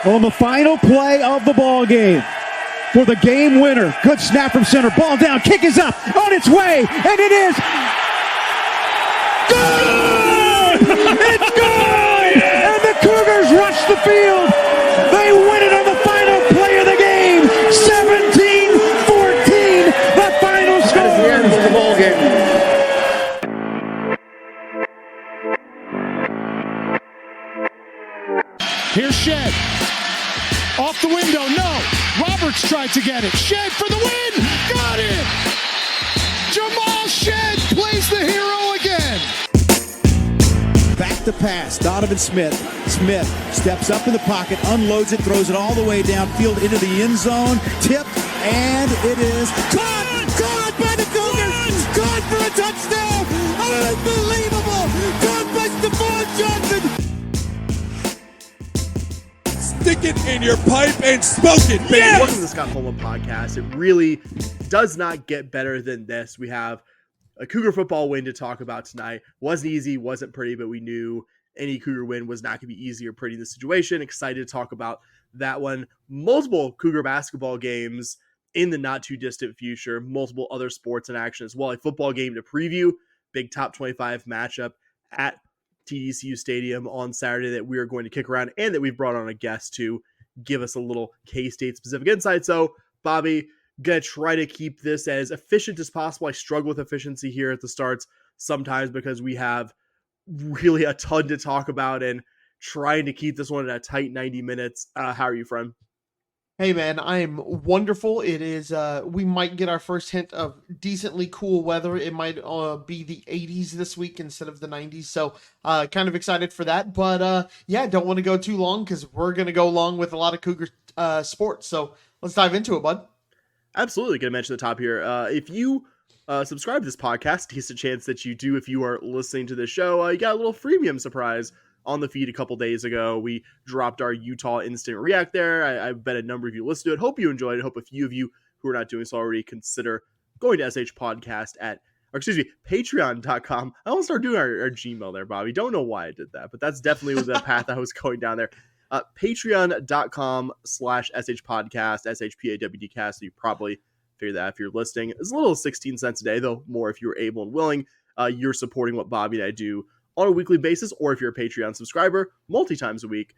On the final play of the ball game for the game winner. Good snap from center. Ball down. Kick is up. On its way. And it is good! It's good! And the Cougars rush the field. They win it on the final play of the game. 17-14. The final score. That is the end of the ball game. Here's Shed. Off the window, no. Roberts tried to get it. Shed for the win. Got it. Jamal Shed plays the hero again. Back to pass. Donovan Smith. Smith steps up in the pocket, unloads it, throws it all the way downfield into the end zone. Tipped, and it is caught. Caught by the Cougars. Caught for a touchdown. Unbelievable. Caught by Stephon Johnson. Stick it in your pipe and smoke it, baby. Yes! Welcome to the Scott McFarland podcast. It really does not get better than this. We have a Cougar football win to talk about tonight. Wasn't easy, wasn't pretty, but we knew any Cougar win was not going to be easy or pretty in this situation. Excited to talk about that one. Multiple Cougar basketball games in the not too distant future. Multiple other sports in action as well. A football game to preview. Big top 25 matchup at TDCU Stadium on Saturday that we are going to kick around, and that we've brought on a guest to give us a little K-State specific insight. So, Bobby, gonna try to keep this as efficient as possible. I struggle with efficiency here at the starts sometimes because we have really a ton to talk about, and trying to keep this one at a tight 90 minutes. How are you, friend? Hey man, I am wonderful. It is, we might get our first hint of decently cool weather. It might be the 80s this week instead of the 90s. So kind of excited for that. But yeah, don't want to go too long because we're going to go long with a lot of Cougar sports. So let's dive into it, bud. Absolutely. Going to mention the top here. If you subscribe to this podcast, decent chance that you do if you are listening to the show, you got a little freemium surprise on the feed a couple days ago. We dropped our Utah Instant React there. I bet a number of you listened to it. Hope you enjoyed it. Hope a few of you who are not doing so already consider going to SH Podcast patreon.com. I almost started doing our Gmail there, Bobby. Don't know why I did that, but that's definitely the path I was going down there. Patreon.com/SH Podcast, SHPAWDcast. So you probably figure that if you're listening. It's a little 16 cents a day, though more if you're able and willing. You're supporting what Bobby and I do on a weekly basis, or if you're a Patreon subscriber, multi-times a week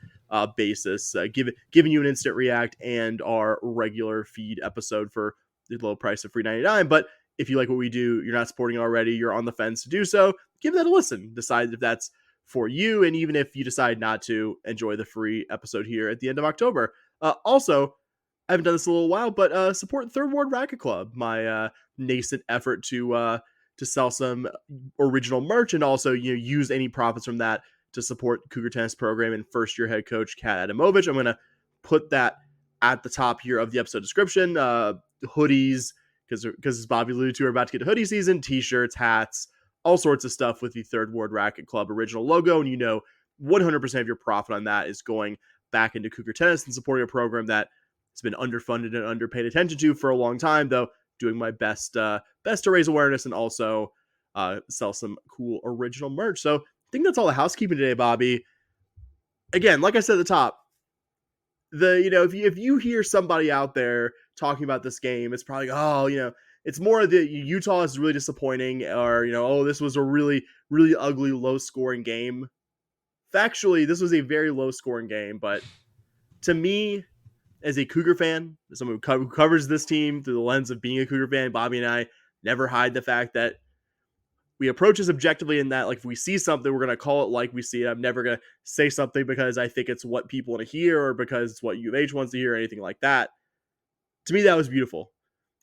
basis, giving you an instant react and our regular feed episode for the low price of $3.99. But if you like what we do, you're not supporting it already, you're on the fence to do so, give that a listen. Decide if that's for you, and even if you decide not to, enjoy the free episode here at the end of October. Also, I haven't done this in a little while, but support Third Ward Racket Club, my nascent effort to sell some original merch, and also use any profits from that to support Cougar tennis program and first year head coach Kat Adamovich. I'm going to put that at the top here of the episode description. Hoodies, because as Bobby alluded to, we're about to get to hoodie season, t-shirts, hats, all sorts of stuff with the Third Ward Racket Club original logo. And 100% of your profit on that is going back into Cougar tennis and supporting a program that has been underfunded and underpaid attention to for a long time, though doing my best to raise awareness and also sell some cool original merch. So I think that's all the housekeeping today, Bobby. Again, like I said at the top, if you hear somebody out there talking about this game, it's probably it's more the Utah is really disappointing, or this was a really, really ugly, low scoring game. Factually, this was a very low scoring game, but to me, as a Cougar fan, as someone who covers this team through the lens of being a Cougar fan, Bobby and I never hide the fact that we approach this objectively, in that, like, if we see something, we're going to call it like we see it. I'm never going to say something because I think it's what people want to hear or because it's what U of H wants to hear or anything like that. To me, that was beautiful.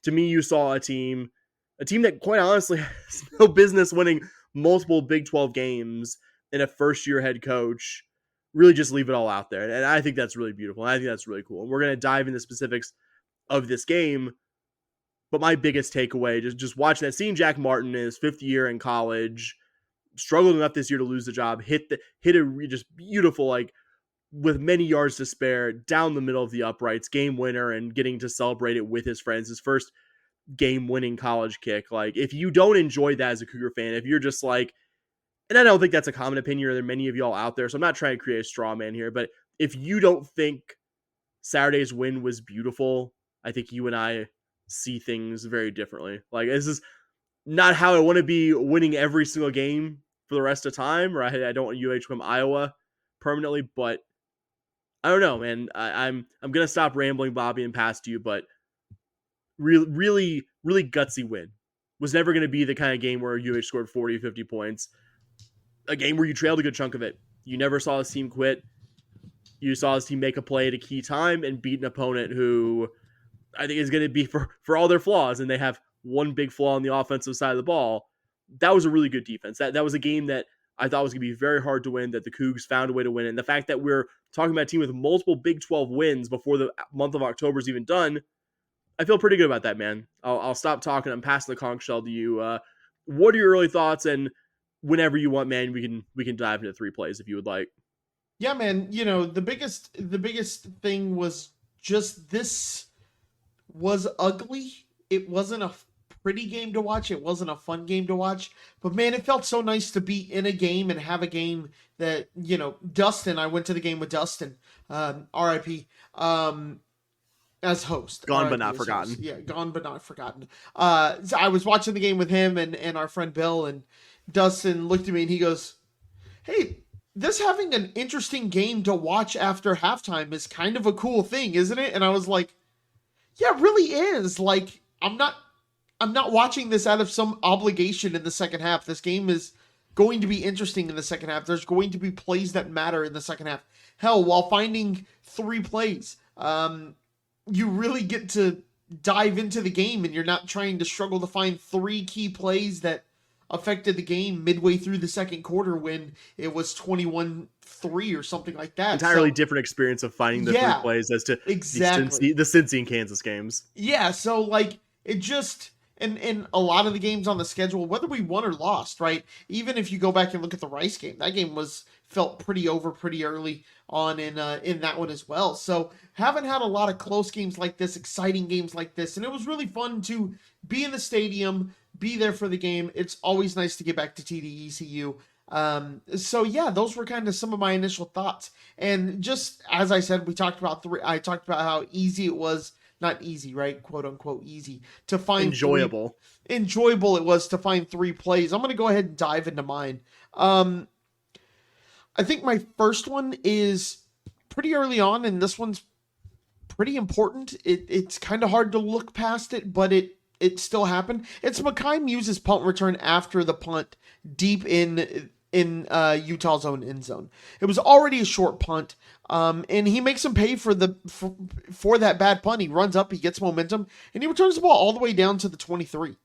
To me, you saw a team that, quite honestly, has no business winning multiple Big 12 games, and a first-year head coach really just leave it all out there. And I think that's really beautiful. And I think that's really cool. And we're going to dive into specifics of this game. But my biggest takeaway, just watching that, seeing Jack Martin in his fifth year in college, struggled enough this year to lose the job, hit a just beautiful, like, with many yards to spare, down the middle of the uprights, game winner, and getting to celebrate it with his friends, his first game-winning college kick. Like, if you don't enjoy that as a Cougar fan, if you're just like, and I don't think that's a common opinion, or there are many of y'all out there, so I'm not trying to create a straw man here, but if you don't think Saturday's win was beautiful. I think you and I see things very differently. Like, this is not how I want to be winning every single game for the rest of time, or I don't want UH from Iowa permanently, but I don't know, man. I'm going to stop rambling, Bobby, and pass to you, but really gutsy win. Was never going to be the kind of game where UH scored 40, 50 points. A game where you trailed a good chunk of it. You never saw this team quit. You saw this team make a play at a key time and beat an opponent who I think is going to be, for all their flaws, and they have one big flaw on the offensive side of the ball. That was a really good defense. That was a game that I thought was going to be very hard to win, that the Cougs found a way to win. And the fact that we're talking about a team with multiple Big 12 wins before the month of October is even done, I feel pretty good about that, man. I'll stop talking. I'm passing the conch shell to you. What are your early thoughts? And whenever you want, man, we can dive into 3 plays if you would like. Yeah, man. You know, the biggest thing was just this was ugly. It wasn't a pretty game to watch. It wasn't a fun game to watch. But man, it felt so nice to be in a game and have a game that, you know, Dustin, I went to the game with Dustin, RIP, as host. Gone RIP but not as forgotten. host. Yeah, gone but not forgotten. So I was watching the game with him and our friend Bill, and Dustin looked at me and he goes, "Hey, this having an interesting game to watch after halftime is kind of a cool thing, isn't it?" And I was like, yeah, it really is. Like, I'm not watching this out of some obligation in the second half. This game is going to be interesting in the second half. There's going to be plays that matter in the second half. Hell, while finding 3 plays, you really get to dive into the game, and you're not trying to struggle to find 3 key plays that affected the game midway through the second quarter when it was 21-3 or something like that. Entirely different experience of finding the 3 plays as to exactly the Cincy and Kansas games. Yeah, so like it just and a lot of the games on the schedule, whether we won or lost, right? Even if you go back and look at the Rice game, that game felt pretty over pretty early on in that one as well. So haven't had a lot of close games like this, exciting games like this, and it was really fun to be in the stadium, be there for the game. It's always nice to get back to TDECU. So yeah, those were kind of some of my initial thoughts. And just as I said, I talked about how easy it was, not easy, right? Quote unquote easy to find. Enjoyable it was to find 3 plays. I'm going to go ahead and dive into mine. I think my first one is pretty early on, and this one's pretty important. It's kind of hard to look past it, but it still happened. It's Mekhi Muse's punt return after the punt deep in Utah's own end zone. It was already a short punt, and he makes him pay for that bad punt. He runs up, he gets momentum, and he returns the ball all the way down to the 23.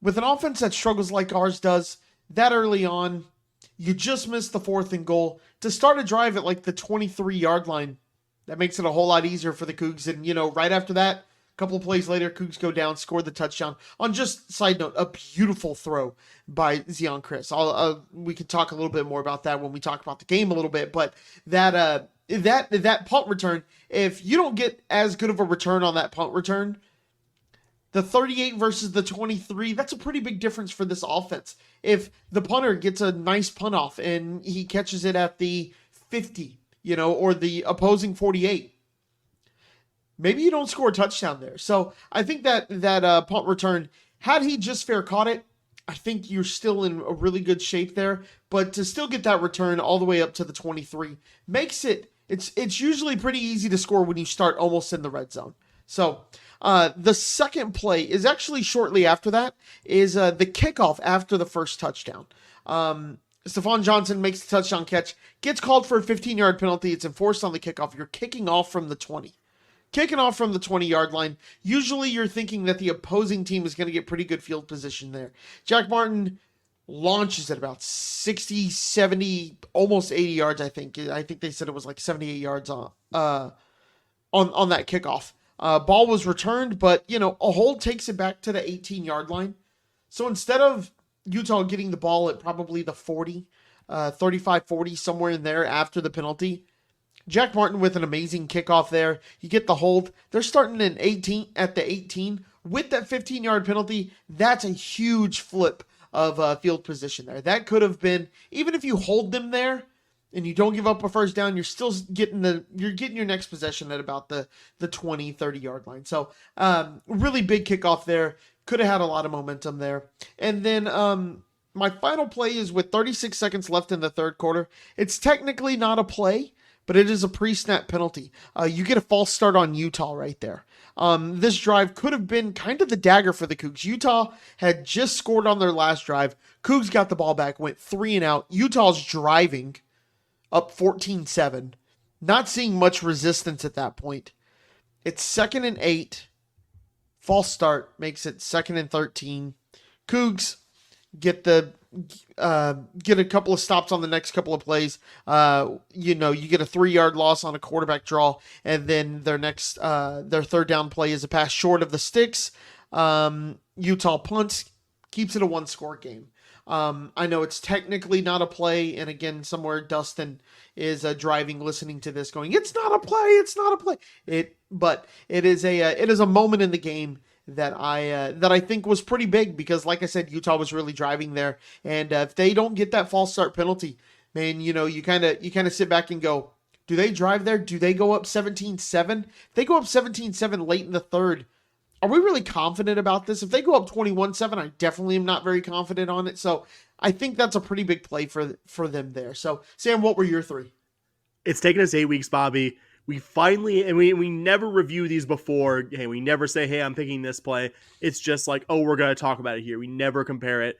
With an offense that struggles like ours does, that early on, you just missed the 4th and goal. To start a drive at like the 23-yard line, that makes it a whole lot easier for the Cougs. And, you know, right after that, a couple of plays later, Cougs go down, score the touchdown. On just side note, a beautiful throw by Zion Chris. We can talk a little bit more about that when we talk about the game a little bit. But that punt return, if you don't get as good of a return on that punt return, the 38 versus the 23, that's a pretty big difference for this offense. If the punter gets a nice punt off and he catches it at the 50, you know, or the opposing 48, maybe you don't score a touchdown there. So I think that punt return, had he just fair caught it, I think you're still in a really good shape there. But to still get that return all the way up to the 23 makes it's usually pretty easy to score when you start almost in the red zone. So the second play is actually shortly after that, is the kickoff after the first touchdown. Stephon Johnson makes the touchdown catch, gets called for a 15-yard penalty. It's enforced on the kickoff. You're kicking off from the 20. Kicking off from the 20-yard line. Usually you're thinking that the opposing team is going to get pretty good field position there. Jack Martin launches at about 60, 70, almost 80 yards, I think. I think they said it was like 78 yards on that kickoff. Ball was returned, but, you know, a hold takes it back to the 18-yard line. So instead of Utah getting the ball at probably the 40, 35, 40, somewhere in there after the penalty, Jack Martin with an amazing kickoff there. You get the hold. They're starting at the 18 with that 15-yard penalty. That's a huge flip of field position there. That could have been, even if you hold them there, and you don't give up a first down, you're still getting your next possession at about the 20, 30 yard line. So really big kickoff there. Could have had a lot of momentum there. And then my final play is with 36 seconds left in the third quarter. It's technically not a play, but it is a pre-snap penalty. You get a false start on Utah right there. This drive could have been kind of the dagger for the Cougs. Utah had just scored on their last drive. Cougs got the ball back, went 3 and out. Utah's driving up 14-7. Not seeing much resistance at that point. It's 2nd and 8. False start makes it 2nd and 13. Cougs get a couple of stops on the next couple of plays. You get a 3-yard loss on a quarterback draw, and then their third down play is a pass short of the sticks. Utah punts, keeps it a 1-score game. I know it's technically not a play, and again, somewhere Dustin is driving, listening to this, going, "It's not a play, it's not a play." But it is a moment in the game that I think was pretty big, because, like I said, Utah was really driving there, and if they don't get that false start penalty, man, you kind of sit back and go, do they drive there? Do they go up 17-7? If they go up 17-7 late in the third, are we really confident about this? If they go up 21-7, I definitely am not very confident on it. So I think that's a pretty big play for them there. So Sam, what were your 3? It's taken us 8 weeks, Bobby. We finally, and we never review these before. Hey, we never say, "Hey, I'm picking this play." It's just like, "Oh, we're going to talk about it here." We never compare it.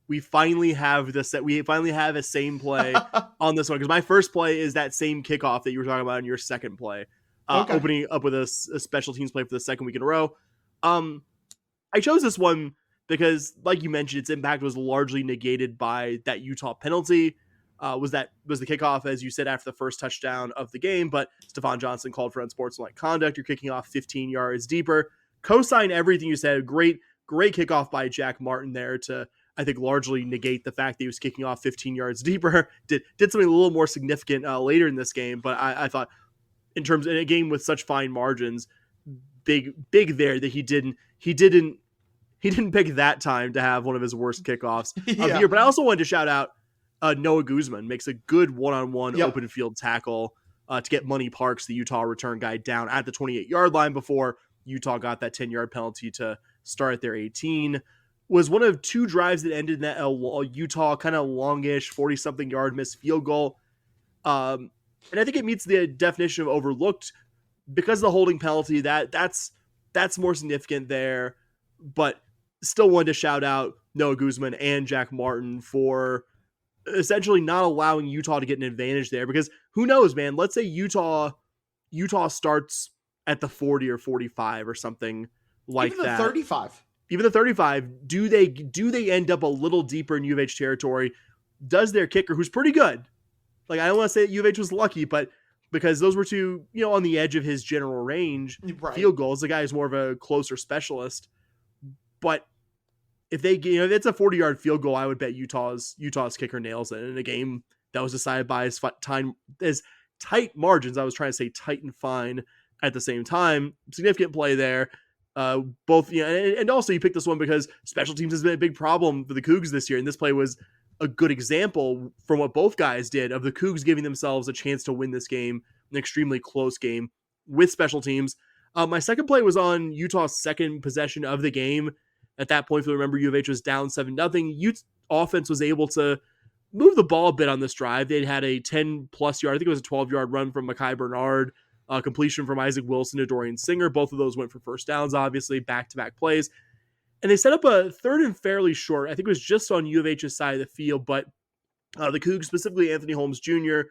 We finally have a same play on this one, because my first play is that same kickoff that you were talking about in your second play, Okay. opening up with a special teams play for the second week in a row. I chose this one because, like you mentioned, its impact was largely negated by that Utah penalty. Was the kickoff, as you said, after the first touchdown of the game, but Stephon Johnson called for unsportsmanlike conduct. You're kicking off 15 yards deeper. Co-sign everything you said. Great kickoff by Jack Martin there to, I think, largely negate the fact that he was kicking off 15 yards deeper. Did something a little more significant later in this game, but I thought, in a game with such fine margins, big there that he didn't pick that time to have one of his worst kickoffs of the year. But I also wanted to shout out Noah Guzman. Makes a good one-on-one open field tackle to get Money Parks, the Utah return guy, down at the 28-yard line before Utah got that 10-yard penalty to start at their 18. Was one of 2 drives that ended in that Utah kind of longish 40-something yard missed field goal. And I think it meets the definition of overlooked because of the holding penalty. That's more significant there. But still wanted to shout out Noah Guzman and Jack Martin for essentially not allowing Utah to get an advantage there, because who knows, man? Let's say Utah starts at the 40 or 45 or something like Even that. 35. Even the 35. Do they end up a little deeper in U of H territory? Does their kicker, who's pretty good, like, I don't want to say that U of H was lucky, but because those were 2, on the edge of his general range field goals, the guy is more of a closer specialist. But if they, if it's a 40-yard field goal, I would bet Utah's kicker nails it in a game that was decided by as tight margins. I was trying to say tight and fine at the same time. Significant play there. Both, and also you picked this one because special teams has been a big problem for the Cougs this year, and this play was a good example from what both guys did of the Cougs giving themselves a chance to win this game, an extremely close game with special teams. My second play was on Utah's second possession of the game. At that point, if you remember, U of H was down 7-0. Utes offense was able to move the ball a bit on this drive. They'd had a 10-plus yard, I think it was a 12-yard run from Mekhi Bernard, completion from Isaac Wilson to Dorian Singer. Both of those went for first downs, obviously, back-to-back plays. And they set up a third and fairly short. I think it was just on U of H's side of the field, but the Cougs, specifically Anthony Holmes Jr.,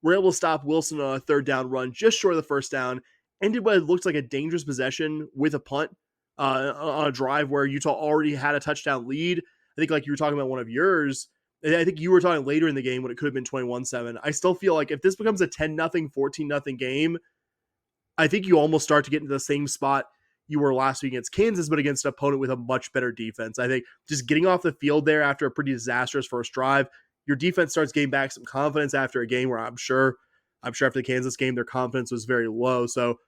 were able to stop Wilson on a third down run just short of the first down. Ended what looked like a dangerous possession with a punt on a drive where Utah already had a touchdown lead. I think, like you were talking about one of yours, I think you were talking later in the game when it could have been 21-7. I still feel like if this becomes a 10-0, 14-0 game, I think you almost start to get into the same spot you were last week against Kansas, but against an opponent with a much better defense. I think just getting off the field there after a pretty disastrous first drive, your defense starts getting back some confidence after a game where I'm sure after the Kansas game, their confidence was very low. So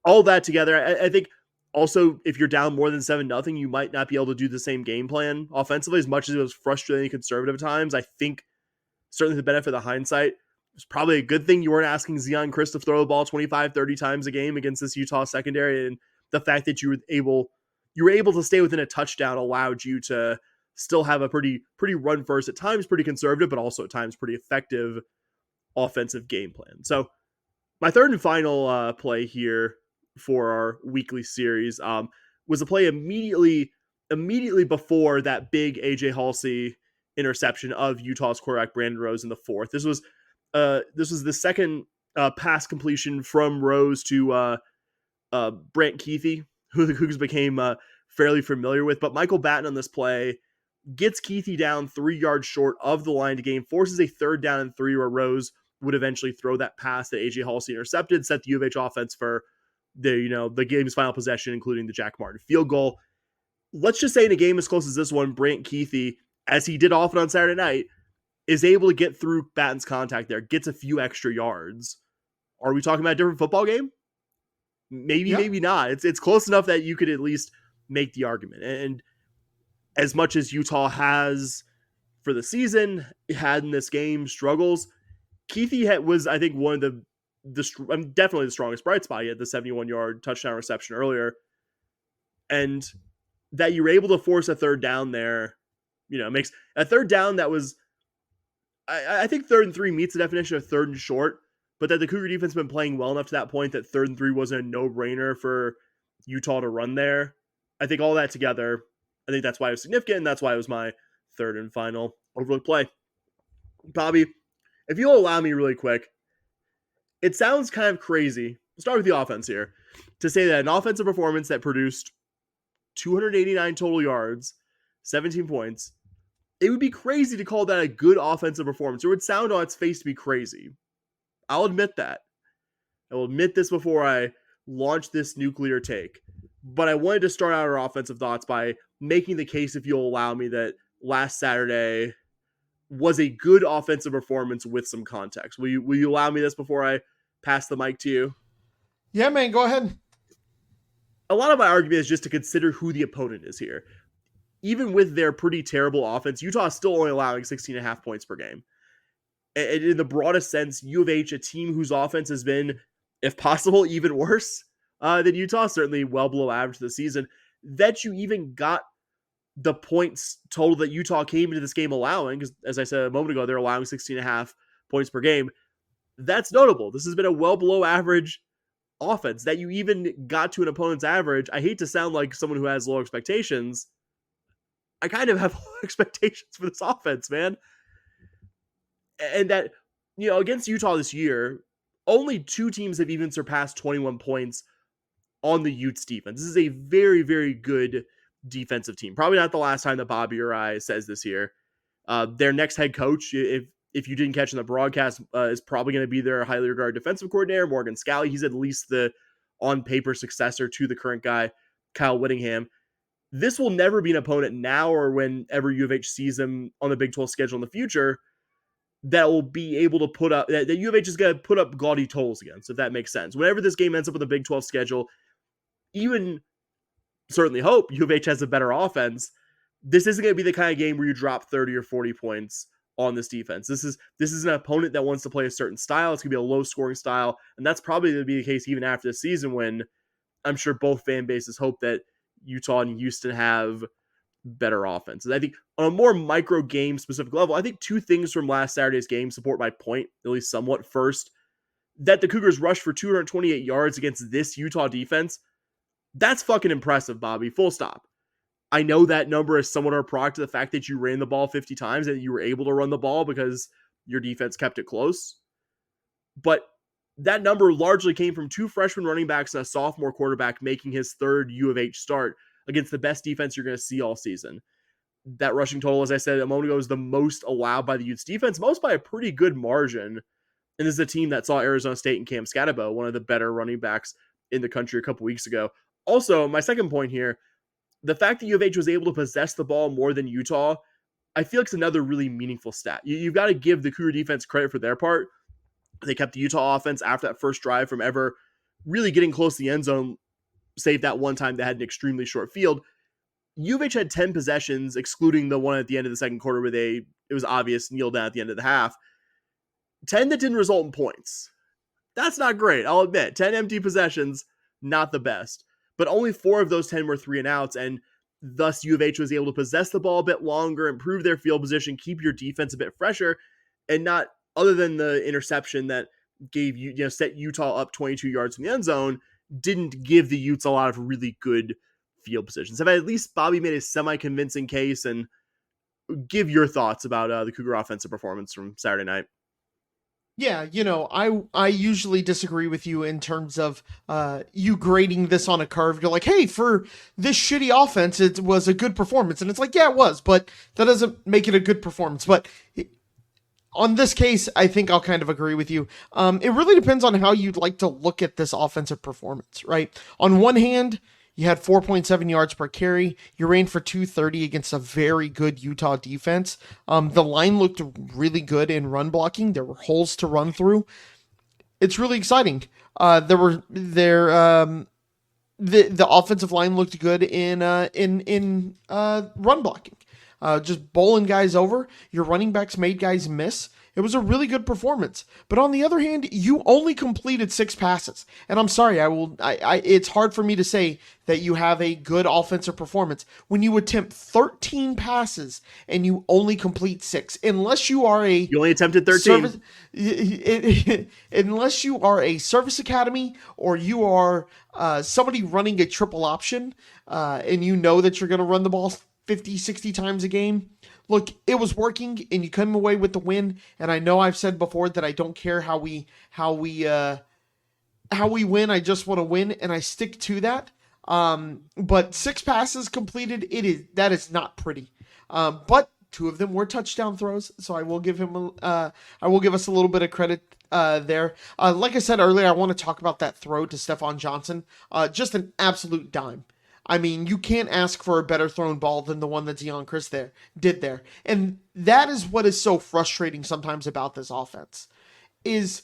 all that together, I think also if you're down more than 7-0, you might not be able to do the same game plan offensively as much as it was frustrating and conservative at times. I think certainly the benefit of hindsight, It's probably a good thing you weren't asking Zion Chris to throw the ball 25, 30 times a game against this Utah secondary. And the fact that you were able to stay within a touchdown allowed you to still have a pretty run first, at times pretty conservative, but also at times pretty effective offensive game plan. So my third and final play here for our weekly series was a play immediately before that big AJ Halsey interception of Utah's quarterback Brandon Rose in the fourth. This was the second pass completion from Rose to Brant Keithy, who the Cougars became fairly familiar with. But Michael Batten on this play gets Keithy down 3 yards short of the line to gain, forces a 3rd down and 3 where Rose would eventually throw that pass that AJ Halsey intercepted, set the U of H offense for the game's final possession, including the Jack Martin field goal. Let's just say in a game as close as this one, Brant Keithy, as he did often on Saturday night, is able to get through Batten's contact there, gets a few extra yards. Are we talking about a different football game? Maybe, maybe not. It's close enough that you could at least make the argument. And as much as Utah has for the season, had in this game struggles, Keithy was, I think, one of definitely the strongest bright spot. He had the 71-yard touchdown reception earlier. And that you were able to force a 3rd down there, makes a 3rd down that was, I think 3rd and 3 meets the definition of 3rd and short, but that the Cougar defense has been playing well enough to that point that 3rd and 3 wasn't a no-brainer for Utah to run there. I think all that together, I think that's why it was significant, and that's why it was my third and final overlook play. Bobby, if you'll allow me really quick, it sounds kind of crazy. We'll start with the offense here. To say that an offensive performance that produced 289 total yards, 17 points, it would be crazy to call that a good offensive performance. It would sound on its face to be crazy. I'll admit that. I will admit this before I launch this nuclear take. But I wanted to start out our offensive thoughts by making the case, if you'll allow me, that last Saturday was a good offensive performance with some context. Will you allow me this before I pass the mic to you? Yeah, man, go ahead. A lot of my argument is just to consider who the opponent is here. Even with their pretty terrible offense, Utah is still only allowing 16.5 points per game. And in the broadest sense, U of H, a team whose offense has been, if possible, even worse than Utah, certainly well below average this season, that you even got the points total that Utah came into this game allowing, because as I said a moment ago, they're allowing 16.5 points per game. That's notable. This has been a well below average offense that you even got to an opponent's average. I hate to sound like someone who has low expectations. I kind of have low expectations for this offense, man. And that, against Utah this year, only 2 teams have even surpassed 21 points on the Utes defense. This is a very, very good defensive team. Probably not the last time that Bobby or I says this here. Their next head coach, if you didn't catch in the broadcast, is probably going to be their highly regarded defensive coordinator, Morgan Scalley. He's at least the on-paper successor to the current guy, Kyle Whittingham. This will never be an opponent now or whenever U of H sees them on the Big 12 schedule in the future that will be able to put up, that U of H is going to put up gaudy totals against, if that makes sense. Whenever this game ends up with a Big 12 schedule, even certainly hope U of H has a better offense. This isn't going to be the kind of game where you drop 30 or 40 points on this defense. This is an opponent that wants to play a certain style. It's going to be a low scoring style. And that's probably going to be the case even after the season, when I'm sure both fan bases hope that Utah and Houston have better offenses. I think on a more micro game specific level, I think 2 things from last Saturday's game support my point, at least somewhat. First, that the Cougars rushed for 228 yards against this Utah defense. That's fucking impressive, Bobby. Full stop. I know that number is somewhat a product of the fact that you ran the ball 50 times and you were able to run the ball because your defense kept it close. But that number largely came from 2 freshman running backs and a sophomore quarterback making his 3rd U of H start against the best defense you're going to see all season. That rushing total, as I said a moment ago, is the most allowed by the Utes defense, most by a pretty good margin. And this is a team that saw Arizona State and Cam Scatterbo, one of the better running backs in the country, a couple weeks ago. Also, my second point here, the fact that U of H was able to possess the ball more than Utah, I feel like it's another really meaningful stat. You've got to give the Cougar defense credit for their part. They kept the Utah offense after that first drive from ever really getting close to the end zone, save that one time they had an extremely short field. U of H had 10 possessions, excluding the one at the end of the second quarter where it was obvious, kneel down at the end of the half. 10 that didn't result in points. That's not great, I'll admit. 10 empty possessions, not the best. But only 4 of those 10 were 3 and outs, and thus U of H was able to possess the ball a bit longer, improve their field position, keep your defense a bit fresher, and not, other than the interception that gave set Utah up 22 yards in the end zone, didn't give the Utes a lot of really good field positions. Have at least Bobby made a semi-convincing case? And give your thoughts about the Cougar offensive performance from Saturday night. Yeah, I usually disagree with you in terms of you grading this on a curve. You're like, hey, for this shitty offense, it was a good performance. And it's like, yeah, it was, but that doesn't make it a good performance. But on this case, I think I'll kind of agree with you. It really depends on how you'd like to look at this offensive performance, right? On one hand, you had 4.7 yards per carry. You ran for 230 against a very good Utah defense. The line looked really good in run blocking. There were holes to run through. It's really exciting. The offensive line looked good in run blocking. Just bowling guys over. Your running backs made guys miss. It was a really good performance. But on the other hand, you only completed 6 passes. And I'm sorry, it's hard for me to say that you have a good offensive performance when you attempt 13 passes and you only complete 6. Unless you are You only attempted 13. Unless you are a service academy or you are somebody running a triple option and you know that you're going to run the ball 50, 60 times a game. Look, it was working and you come away with the win. And I know I've said before that I don't care how we win. I just want to win, and I stick to that. But 6 passes completed, that is not pretty. But 2 of them were touchdown throws, so I will give us a little bit of credit there. Like I said earlier, I want to talk about that throw to Stephon Johnson. Just an absolute dime. I mean, you can't ask for a better thrown ball than the one that Zeon Chriss did there. And that is what is so frustrating sometimes about this offense, is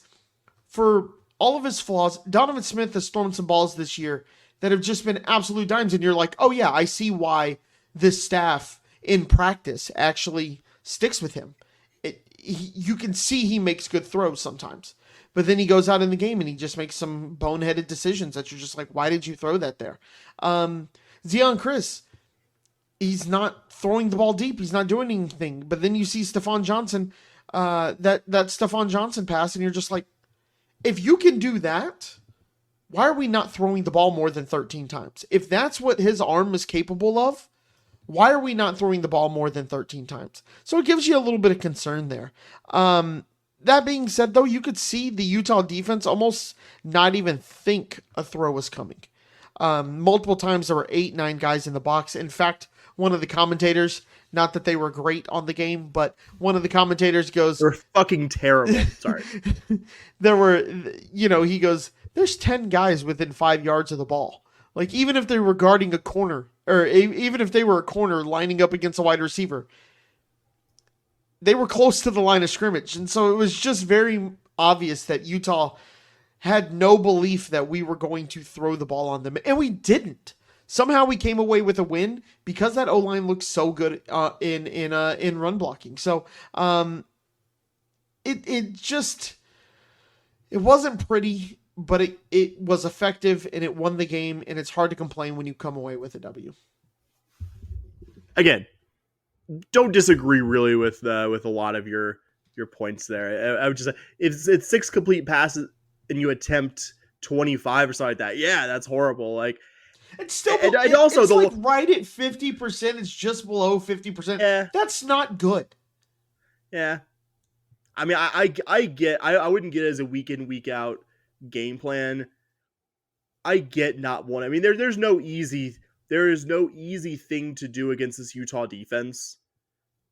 for all of his flaws, Donovan Smith has thrown some balls this year that have just been absolute dimes. And you're like, oh yeah, I see why this staff in practice actually sticks with him. You can see he makes good throws sometimes. But then he goes out in the game and he just makes some boneheaded decisions that you're just like, why did you throw that there? Zeon Chriss, he's not throwing the ball deep. He's not doing anything. But then you see Stephon Johnson, that Stephon Johnson pass, and you're just like, if you can do that, why are we not throwing the ball more than 13 times? If that's what his arm is capable of, why are we not throwing the ball more than 13 times? So it gives you a little bit of concern there. That being said, though, you could see the Utah defense almost not even think a throw was coming. Multiple times there were 8-9 guys in the box. In fact, one of the commentators, not that they were great on the game, but one of the commentators goes, they're fucking terrible. Sorry. He goes, there's 10 guys within 5 yards of the ball. Like, even if they were guarding a corner, or even if they were a corner lining up against a wide receiver, they were close to the line of scrimmage. And so it was just very obvious that Utah had no belief that we were going to throw the ball on them. And we didn't. Somehow we came away with a win because that O-line looked so good in run blocking. So it wasn't pretty, but it was effective and it won the game, and it's hard to complain when you come away with a W. Again, don't disagree really with a lot of your points there. I would just say if it's 6 complete passes and you attempt 25 or something like that, yeah, that's horrible. Like, it's still it's like right at 50%. It's just below 50%. Yeah. That's not good. Yeah, I mean, I wouldn't get it as a week in, week out game plan. I get not one. I mean, there is no easy thing to do against this Utah defense.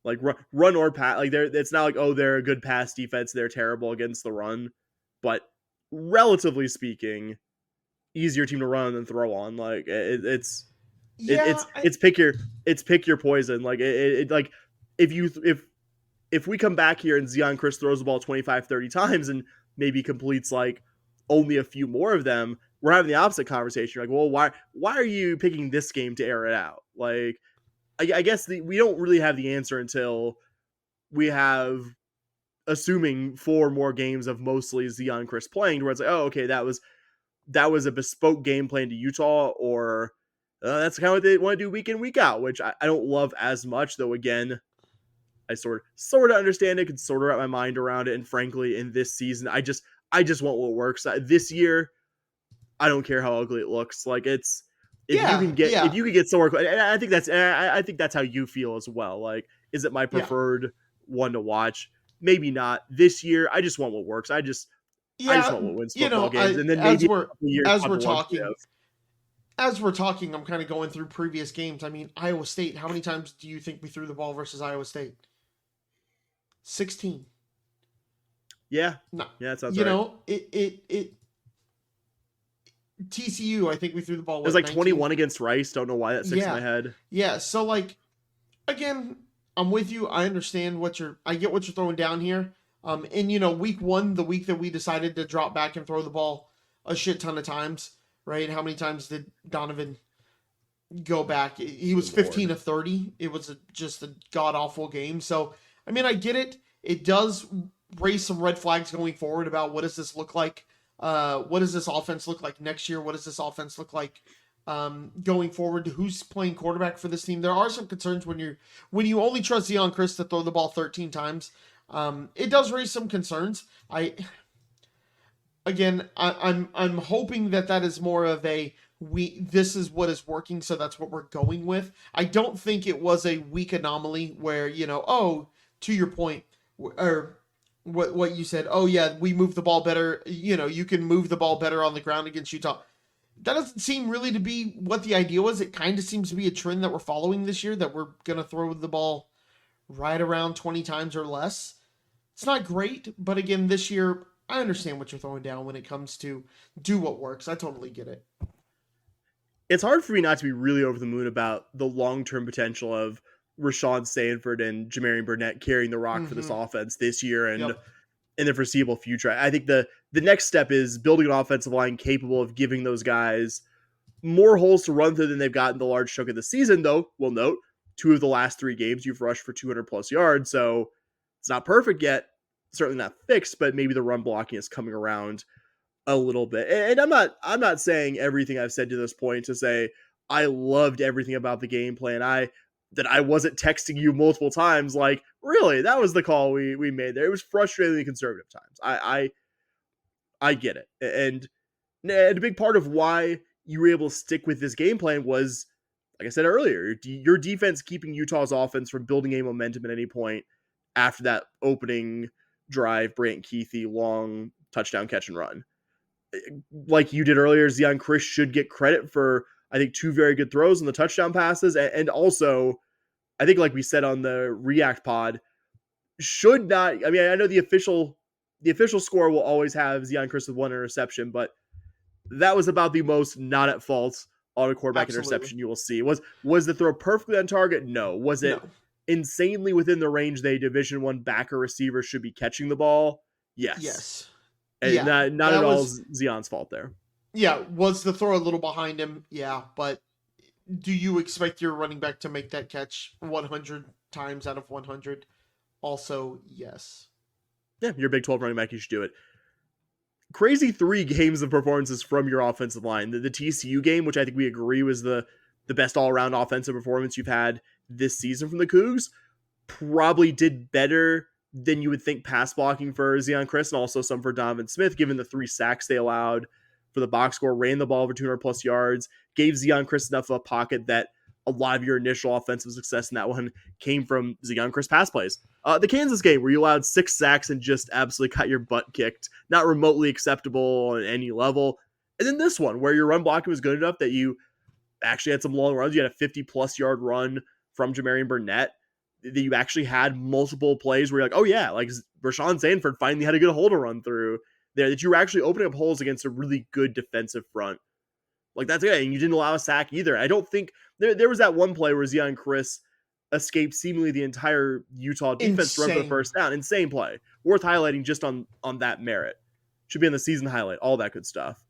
Like run or pass. Like it's not like, oh, they're a good pass defense, they're terrible against the run. But relatively speaking, easier team to run than throw on. Like it's pick your poison. Like like if we come back here and Zeon Chriss throws the ball 25-30 times and maybe completes like only a few more of them, we're having the opposite conversation. You're like, well, why are you picking this game to air it out? Like, I guess we don't really have the answer until we have assuming 4 more games of mostly Zion Chris playing, where it's like, oh, okay, that was a bespoke game plan to Utah, or that's kind of what they want to do week in, week out, which I don't love as much, though. Again, I sort of understand it, can sort of wrap my mind around it, and frankly, in this season, I just want what works. This year, I don't care how ugly it looks. Like, it's if you can get somewhere, and I think that's how you feel as well. Like, is it my preferred one to watch? Maybe not. This year, I just want what works. I just want what wins football games, and then maybe as we're talking, I'm kind of going through previous games. I mean, Iowa State. How many times do you think we threw the ball versus Iowa State? 16. Yeah. No. Yeah, that sounds right. You know, it TCU, I think we threw the ball. It was like 19? 21 against Rice. Don't know why that sticks in my head. Yeah. So, like, again, I'm with you. I understand I get what you're throwing down here. And week 1, the week that we decided to drop back and throw the ball a shit ton of times, right? How many times did Donovan go back? He was 15 of 30. It was just a god-awful game. So, I mean, I get it. It does raise some red flags going forward about what does this look like? What does this offense look like next year? What does this offense look like going forward? Who's playing quarterback for this team? There are some concerns when you only trust Zion Chris to throw the ball 13 times. It does raise some concerns. I'm hoping that is more of this is what is working, so that's what we're going with. I don't think it was a weak anomaly where, to your point, or what you said, oh yeah, we move the ball better. You can move the ball better on the ground against Utah. That doesn't seem really to be what the idea was. It kind of seems to be a trend that we're following this year, that we're going to throw the ball right around 20 times or less. It's not great, but again, this year, I understand what you're throwing down when it comes to do what works. I totally get it. It's hard for me not to be really over the moon about the long-term potential of Rashawn Sanford and Jamarian Burnett carrying the rock for this offense this year and in the foreseeable future. I think the next step is building an offensive line capable of giving those guys more holes to run through than they've gotten the large chunk of the season, though. We'll note 2 of the last 3 games you've rushed for 200+ yards, so it's not perfect yet, certainly not fixed, but maybe the run blocking is coming around a little bit. And I'm not saying everything I've said to this point to say I loved everything about the game plan. That I wasn't texting you multiple times like, really, that was the call we made there. It was frustratingly conservative times. I get it. And a big part of why you were able to stick with this game plan was, like I said earlier, your defense keeping Utah's offense from building a momentum at any point after that opening drive, Brant Keithy long touchdown catch and run. Like you did earlier, Zion Chris should get credit for, I think, 2 very good throws on the touchdown passes. And also, I think, like we said on the React pod, should not, I mean, I know the official score will always have Zion Chris with 1 interception, but that was about the most not at fault on a quarterback interception you will see. Was the throw perfectly on target? No. Was it insanely within the range they Division I backer receiver should be catching the ball? Yes. And not at all Zion's fault there. Yeah, was the throw a little behind him? Yeah, but do you expect your running back to make that catch 100 times out of 100? Also, yes. Yeah, you're a Big 12 running back, you should do it. Crazy 3 games of performances from your offensive line. The TCU game, which I think we agree was the best all-around offensive performance you've had this season from the Cougs, probably did better than you would think pass blocking for Zion Chris and also some for Donovan Smith, given the 3 sacks they allowed for the box score, ran the ball over 200+ yards, gave Zion Chris enough of a pocket that a lot of your initial offensive success in that one came from Zion Chris pass plays. The Kansas game, where you allowed 6 sacks and just absolutely got your butt kicked, not remotely acceptable on any level. And then this one, where your run blocking was good enough that you actually had some long runs. You had a 50+ yard run from Jamarian Burnett. That you actually had multiple plays where you're like, oh yeah, like Rashawn Sanford finally had a good hole to run through there, that you were actually opening up holes against a really good defensive front. Like, that's good. And you didn't allow a sack either. I don't think there was that one play where Zion Chris escaped seemingly the entire Utah defense to run for the first down. Insane play. Worth highlighting just on that merit. Should be in the season highlight, all that good stuff.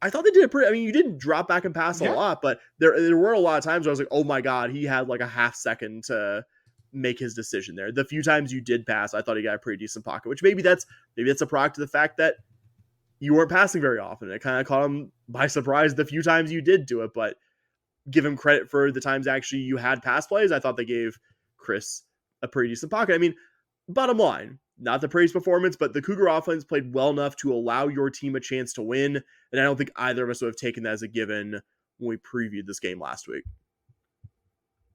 I thought they did it pretty. I mean, you didn't drop back and pass a lot, but there were a lot of times where I was like, oh my God, he had like a half second to make his decision there. The few times you did pass, I thought he got a pretty decent pocket, which maybe that's a product of the fact that you weren't passing very often. It kind of caught him by surprise the few times you did do it, but give him credit for the times actually you had pass plays. I thought they gave Chris a pretty decent pocket. I mean, bottom line, not the praise performance, but the Cougar offense played well enough to allow your team a chance to win, and I don't think either of us would have taken that as a given when we previewed this game last week.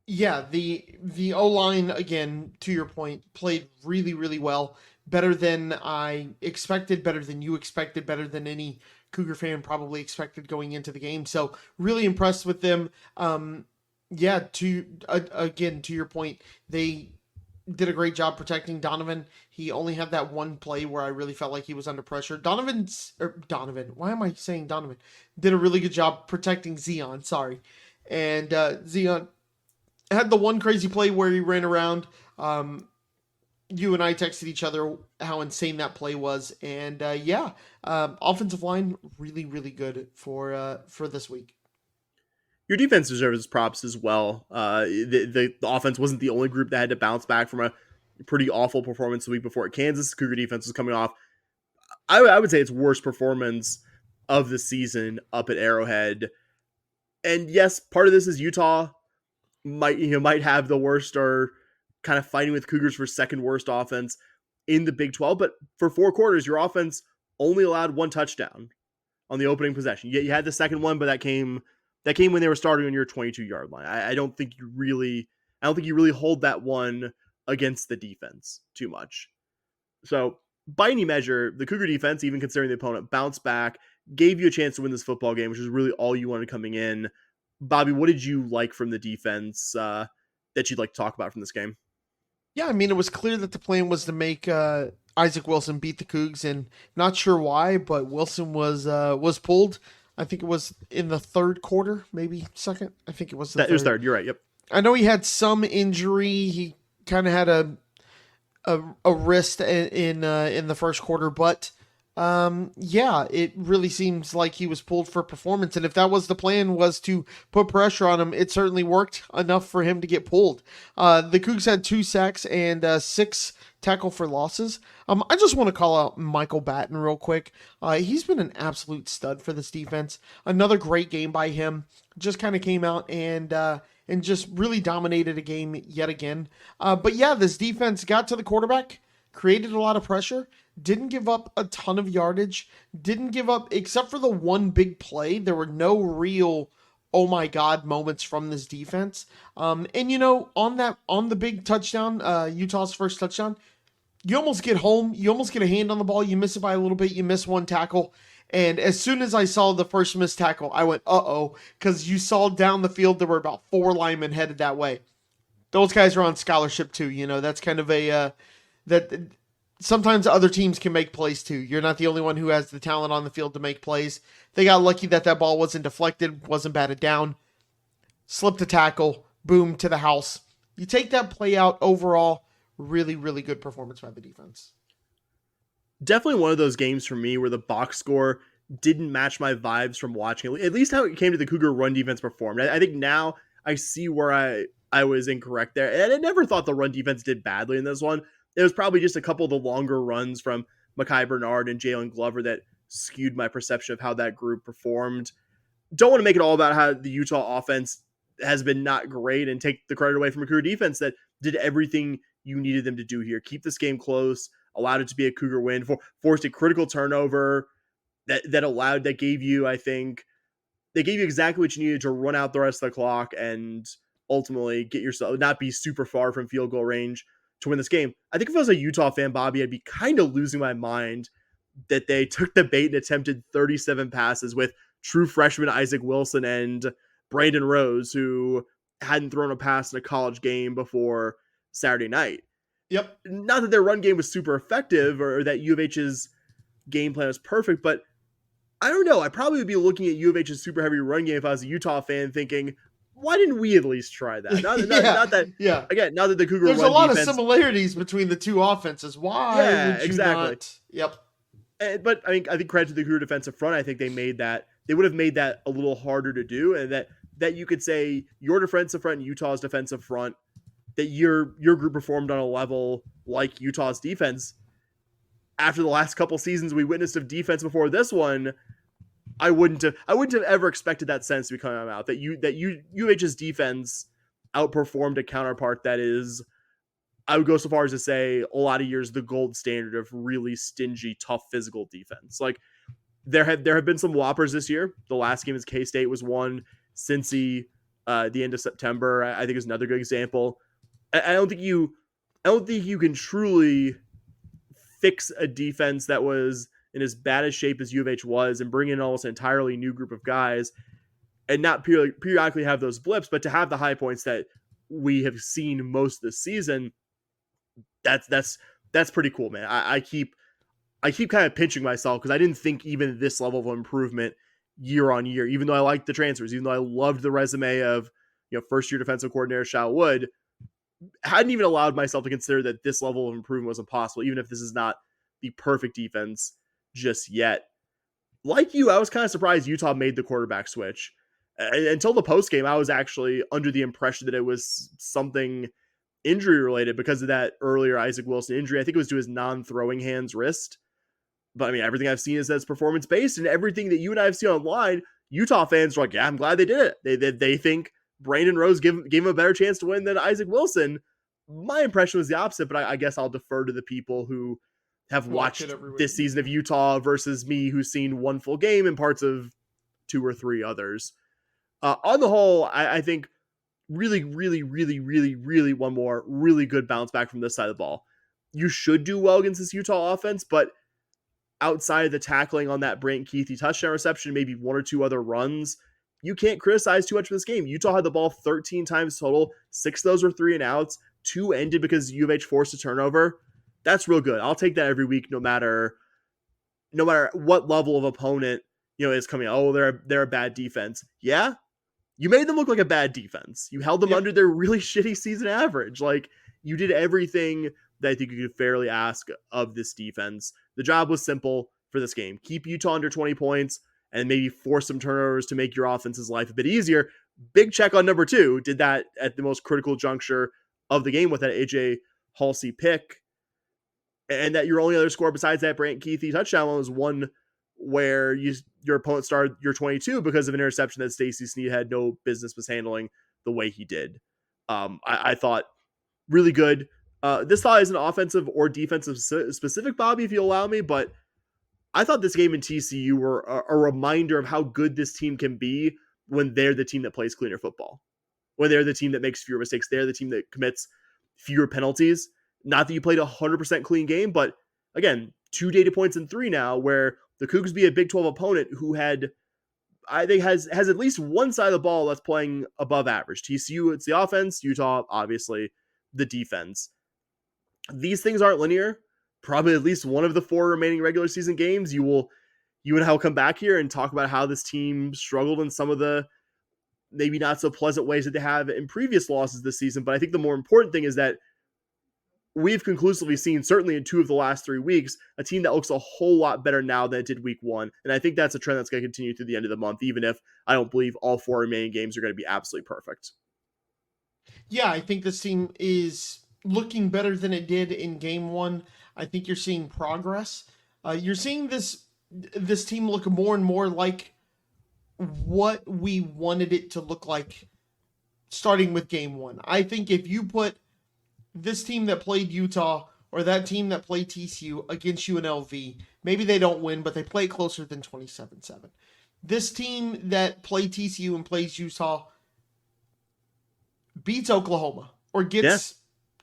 Yeah, the O-line, again, to your point, played really, really well. Better than I expected, better than you expected, better than any Cougar fan probably expected going into the game. So really impressed with them. Yeah, to your point, they did a great job protecting Donovan. He only had that one play where I really felt like he was under pressure. Donovan, why am I saying Donovan? Did a really good job protecting Zion, sorry. And Zion had the one crazy play where he ran around. You and I texted each other how insane that play was. And offensive line, really, really good for this week. Your defense deserves props as well. The offense wasn't the only group that had to bounce back from a pretty awful performance the week before at Kansas. Cougar defense was coming off, I would say, its worst performance of the season up at Arrowhead. And yes, part of this is Utah might have the worst or kind of fighting with Cougars for second worst offense in the Big 12. But for 4 quarters, your offense only allowed 1 touchdown on the opening possession. You had the second one, but that came when they were starting on your 22-yard line. I don't think you really hold that one against the defense too much. So by any measure, the Cougar defense, even considering the opponent, bounced back, gave you a chance to win this football game, which is really all you wanted coming in. Bobby, what did you like from the defense that you'd like to talk about from this game? Yeah, I mean, it was clear that the plan was to make Isaac Wilson beat the Cougs, and not sure why, but Wilson was pulled. I think it was in the third quarter, maybe second. I think it was the third. It was third. You're right. Yep. I know he had some injury. He kind of had a wrist in the first quarter, but it really seems like he was pulled for performance. And if that was the plan, was to put pressure on him, it certainly worked enough for him to get pulled. The Cougs had 2 sacks and 6 tackle for losses. I just want to call out Michael Batten real quick. He's been an absolute stud for this defense. Another great game by him. Just kind of came out and just really dominated a game yet again. But yeah, this defense got to the quarterback, created a lot of pressure, didn't give up a ton of yardage, didn't give up, except for the one big play, there were no real oh my God moments from this defense. On the big touchdown, Utah's first touchdown, you almost get home, you almost get a hand on the ball, you miss it by a little bit, you miss one tackle. And as soon as I saw the first missed tackle, I went, uh-oh, because you saw down the field there were about 4 linemen headed that way. Those guys are on scholarship too. That's kind of that sometimes other teams can make plays too. You're not the only one who has the talent on the field to make plays. They got lucky that ball wasn't deflected, wasn't batted down, slipped a tackle, boom, to the house. You take that play out, overall, really, really good performance by the defense. Definitely one of those games for me where the box score didn't match my vibes from watching it, at least how it came to the Cougar run defense performed. I think now I see where I was incorrect there. And I never thought the run defense did badly in this one. It was probably just a couple of the longer runs from Mekhi Bernard and Jalen Glover that skewed my perception of how that group performed. Don't want to make it all about how the Utah offense has been not great and take the credit away from a Cougar defense that did everything you needed them to do here. Keep this game close, allowed it to be a Cougar win, forced a critical turnover that gave you, I think, they gave you exactly what you needed to run out the rest of the clock and ultimately get yourself, not be super far from field goal range to win this game. I think if I was a Utah fan, Bobby, I'd be kind of losing my mind that they took the bait and attempted 37 passes with true freshman Isaac Wilson and Brandon Rose, who hadn't thrown a pass in a college game before Saturday night. Yep. Not that their run game was super effective or that U of H's game plan was perfect, but I don't know. I probably would be looking at U of H's super heavy run game if I was a Utah fan thinking, why didn't we at least try that? Not that the Cougar There's run a lot defense, of similarities between the two offenses. Why would you exactly. not? Yep. But I think credit to the Cougar defensive front. I think they would have made that a little harder to do, and that you could say your defensive front and Utah's defensive front that your group performed on a level like Utah's defense. After the last couple seasons we witnessed of defense before this one, I wouldn't have ever expected that sense to be coming out that UH's defense outperformed a counterpart that is, I would go so far as to say, a lot of years the gold standard of really stingy, tough physical defense. Like there have been some whoppers this year. The last game is K State was one. Cincy, the end of September, I think is another good example. I don't think you can truly fix a defense that was in as bad a shape as U of H was and bring in almost an entirely new group of guys and not periodically have those blips, but to have the high points that we have seen most this season. That's pretty cool, man. I keep kind of pinching myself because I didn't think even this level of improvement year on year, even though I liked the transfers, even though I loved the resume of, first year defensive coordinator Shao Wood, hadn't even allowed myself to consider that this level of improvement was impossible, even if this is not the perfect defense just yet. Like you, I was kind of surprised Utah made the quarterback switch. Until the post game, I was actually under the impression that it was something injury related because of that earlier Isaac Wilson injury. I think it was to his non-throwing hands wrist. But I mean, everything I've seen is that it's performance based, and everything that you and I have seen online, Utah fans are like, yeah, I'm glad they did it. They think Brandon Rose gave him a better chance to win than Isaac Wilson. My impression was the opposite, but I guess I'll defer to the people who have watched this season of Utah versus me, who's seen one full game and parts of 2 or 3 others. On the whole, I think really, really, really, really, really one more really good bounce back from this side of the ball. You should do well against this Utah offense, but outside of the tackling on that Brant Keithy touchdown reception, maybe 1 or 2 other runs, you can't criticize too much for this game. Utah had the ball 13 times total. 6 of those were 3 and outs. 2 ended because U of H forced a turnover. That's real good. I'll take that every week, no matter what level of opponent is coming out. Oh, they're a bad defense. Yeah, you made them look like a bad defense. You held them under their really shitty season average. Like, you did everything that I think you could fairly ask of this defense. The job was simple for this game. Keep Utah under 20 points and maybe force some turnovers to make your offense's life a bit easier. Big check on number 2. Did that at the most critical juncture of the game with that AJ Halsey pick. And that your only other score besides that Brant Keithy touchdown was one where your opponent started your 22 because of an interception that Stacey Sneed had no business mishandling the way he did. I thought really good. This thought isn't offensive or defensive specific, Bobby, if you allow me, but I thought this game in TCU were a reminder of how good this team can be when they're the team that plays cleaner football, when they're the team that makes fewer mistakes. They're the team that commits fewer penalties. Not that you played a 100% clean game, but again, 2 data points in 3 now where the Cougars be a Big 12 opponent who had, I think, has at least one side of the ball that's playing above average. TCU, it's the offense. Utah, obviously, the defense. These things aren't linear. Probably at least one of the 4 remaining regular season games, you and I will come back here and talk about how this team struggled in some of the maybe not so pleasant ways that they have in previous losses this season. But I think the more important thing is that we've conclusively seen, certainly in 2 of the last 3 weeks, a team that looks a whole lot better now than it did week 1. And I think that's a trend that's going to continue through the end of the month, even if I don't believe all 4 remaining games are going to be absolutely perfect. Yeah, I think this team is looking better than it did in game 1. I think you're seeing progress. You're seeing this team look more and more like what we wanted it to look like starting with game 1. I think if you put this team that played Utah or that team that played TCU against UNLV, maybe they don't win, but they play closer than 27-7. This team that played TCU and plays Utah beats Oklahoma or gets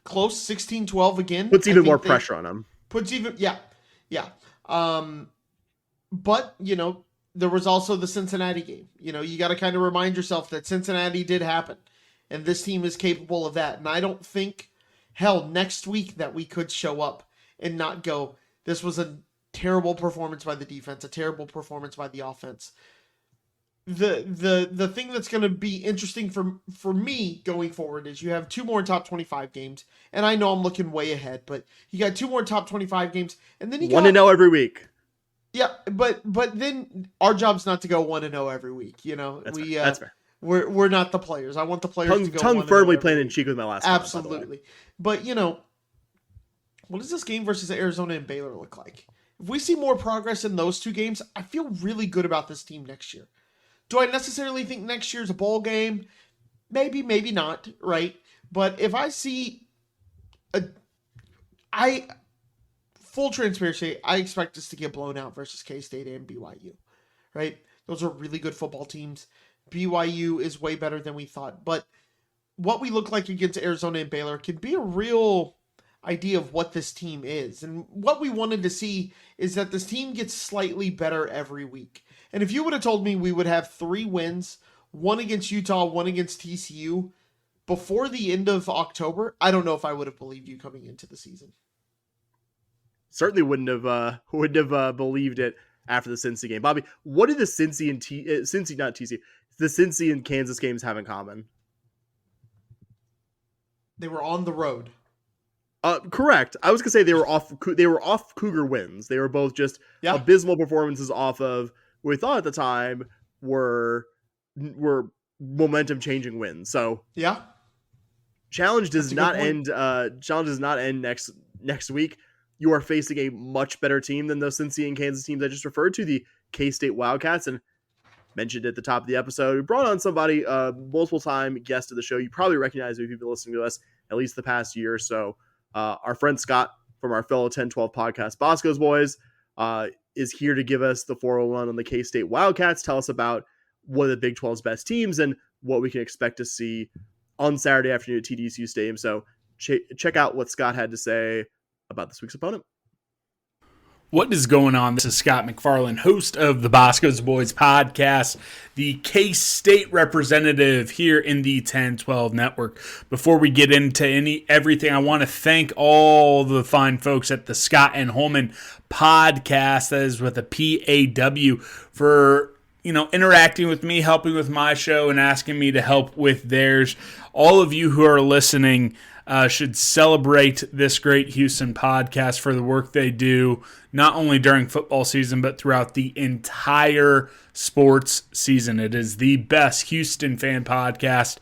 close 16-12 again. Puts even more pressure on them. Yeah. But, there was also the Cincinnati game. You got to kind of remind yourself that Cincinnati did happen, and this team is capable of that. And I don't think, next week that we could show up and not go, this was a terrible performance by the defense, a terrible performance by the offense. The thing that's going to be interesting for me going forward is you have 2 more top 25 games, and I know I'm looking way ahead, but you got 2 more top 25 games, and then you got 1-0 every week. Yeah, but then our job's not to go 1-0 every week. That's fair. We're not the players. I want the players to go tongue firmly planted in cheek with my last comment, absolutely. But what does this game versus Arizona and Baylor look like? If we see more progress in those 2 games, I feel really good about this team next year. Do I necessarily think next year's a bowl game? Maybe, maybe not, right? But if I see full transparency, I expect us to get blown out versus K State and BYU, right? Those are really good football teams. BYU is way better than we thought. But what we look like against Arizona and Baylor can be a real idea of what this team is. And what we wanted to see is that this team gets slightly better every week. And if you would have told me we would have 3 wins, 1 against Utah, 1 against TCU, before the end of October, I don't know if I would have believed you coming into the season. Certainly wouldn't have believed it after the Cincy game. Bobby, what do the Cincy and Kansas games have in common? They were on the road. Correct. I was gonna say they were off Cougar wins. They were both just abysmal performances off of what we thought at the time were momentum changing wins. So challenge does not end. Challenge does not end next week. You are facing a much better team than those Cincy and Kansas teams I just referred to, the K State Wildcats, and mentioned at the top of the episode. We brought on somebody, multiple time guest of the show. You probably recognize him if you've been listening to us at least the past year or so. Our friend Scott from our fellow 10-12 podcast, Boscoe's Boys, is here to give us the 401 on the K State Wildcats, tell us about one of the Big 12's best teams and what we can expect to see on Saturday afternoon at TDSU Stadium. So check out what Scott had to say about this week's opponent. What is going on? This is Scott McFarland, host of the Boscoe's Boys podcast, the K State representative here in the 10-12 network. Before we get into everything, I want to thank all the fine folks at the Scott and Holman podcast, that is with a PAW, for interacting with me, helping with my show, and asking me to help with theirs. All of you who are listening should celebrate this great Houston podcast for the work they do, not only during football season, but throughout the entire sports season. It is the best Houston fan podcast,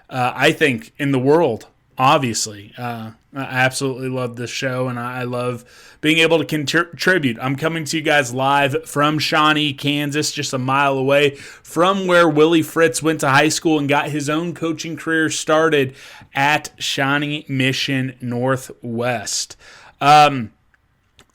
I think, in the world, obviously. I absolutely love this show, and I love being able to contribute. I'm coming to you guys live from Shawnee, Kansas, just a mile away from where Willie Fritz went to high school and got his own coaching career started at Shawnee Mission Northwest.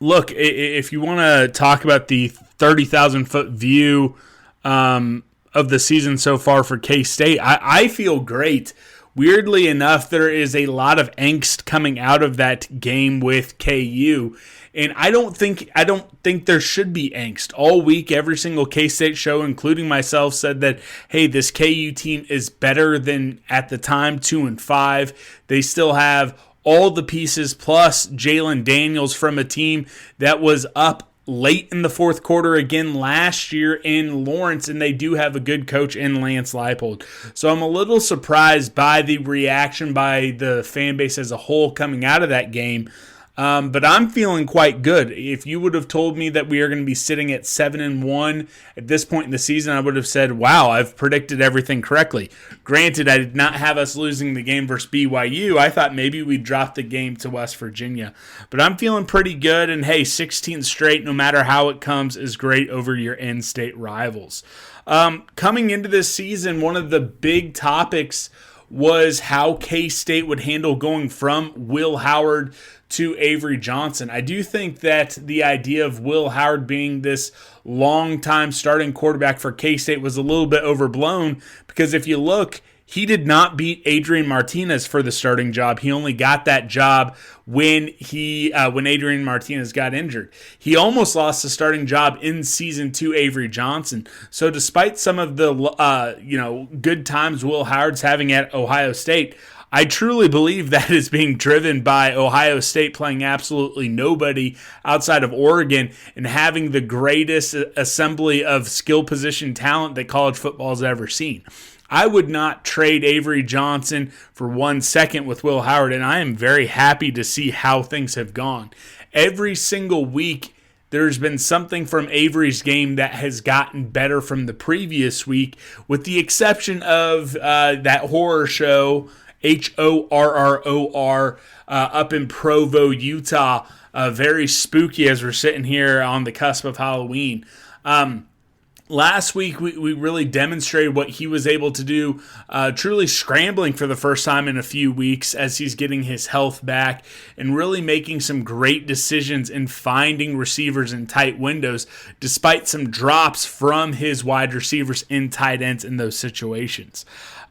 Look, if you want to talk about the 30,000-foot view of the season so far for K-State, I feel great. Weirdly enough, there is a lot of angst coming out of that game with KU, and I don't think there should be angst. All week, every single K-State show, including myself, said that, hey, this KU team is better than at the time 2-5. They still have all the pieces plus Jalen Daniels from a team that was up late in the fourth quarter again last year in Lawrence, and they do have a good coach in Lance Leipold. So I'm a little surprised by the reaction by the fan base as a whole coming out of that game. But I'm feeling quite good. If you would have told me that we are going to be sitting at 7-1 at this point in the season, I would have said, wow, I've predicted everything correctly. Granted, I did not have us losing the game versus BYU. I thought maybe we'd drop the game to West Virginia. But I'm feeling pretty good, and hey, 16 straight, no matter how it comes, is great over your in-state rivals. Coming into this season, one of the big topics was how K-State would handle going from Will Howard to Avery Johnson. I do think that the idea of Will Howard being this long-time starting quarterback for K-State was a little bit overblown, because if you look, he did not beat Adrian Martinez for the starting job. He only got that job when Adrian Martinez got injured. He almost lost the starting job in season 2, Avery Johnson. So despite some of the good times Will Howard's having at Ohio State, I truly believe that is being driven by Ohio State playing absolutely nobody outside of Oregon and having the greatest assembly of skill position talent that college football has ever seen. I would not trade Avery Johnson for 1 second with Will Howard, and I am very happy to see how things have gone. Every single week, there's been something from Avery's game that has gotten better from the previous week, with the exception of that horror show, HORROR, up in Provo, Utah. Very spooky as we're sitting here on the cusp of Halloween. Last week, we really demonstrated what he was able to do, truly scrambling for the first time in a few weeks as he's getting his health back and really making some great decisions in finding receivers in tight windows, despite some drops from his wide receivers in tight ends in those situations.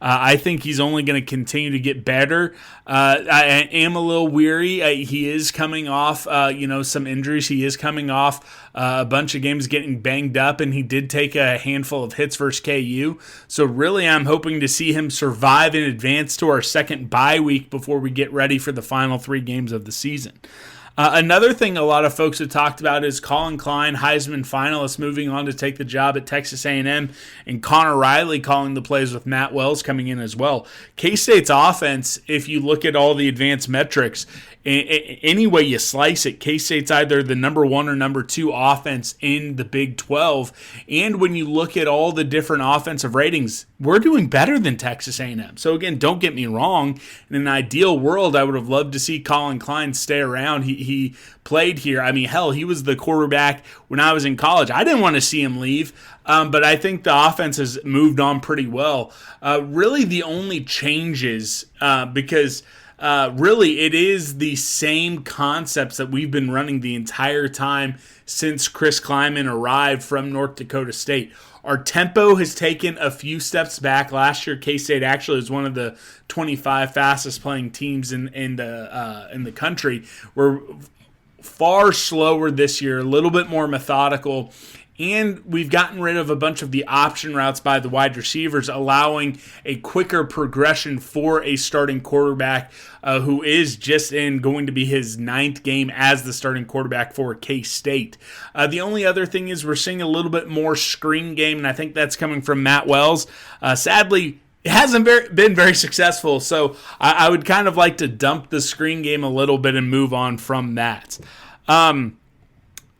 I think he's only going to continue to get better. I am a little weary. He is coming off, some injuries. He is coming off a bunch of games getting banged up, and he did take a handful of hits versus KU. So really, I'm hoping to see him survive and advance to our second bye week before we get ready for the final 3 games of the season. Another thing a lot of folks have talked about is Colin Klein, Heisman finalist, moving on to take the job at Texas A&M, and Connor Riley calling the plays with Matt Wells coming in as well. K-State's offense, if you look at all the advanced metrics, any way you slice it, K-State's either the number 1 or number 2 offense in the Big 12. And when you look at all the different offensive ratings, we're doing better than Texas A&M. So again, don't get me wrong. In an ideal world, I would have loved to see Colin Klein stay around. He played here. I mean, hell, he was the quarterback when I was in college. I didn't want to see him leave. But I think the offense has moved on pretty well. Really the only changes, because really it is the same concepts that we've been running the entire time since Chris Kleiman arrived from North Dakota State. Our tempo has taken a few steps back. Last year, K-State actually was one of the 25 fastest playing teams in the country. We're far slower this year, a little bit more methodical. And we've gotten rid of a bunch of the option routes by the wide receivers, allowing a quicker progression for a starting quarterback who is just going to be his 9th game as the starting quarterback for K-State. The only other thing is we're seeing a little bit more screen game, and I think that's coming from Matt Wells. Sadly, it hasn't been very successful, so I would kind of like to dump the screen game a little bit and move on from that.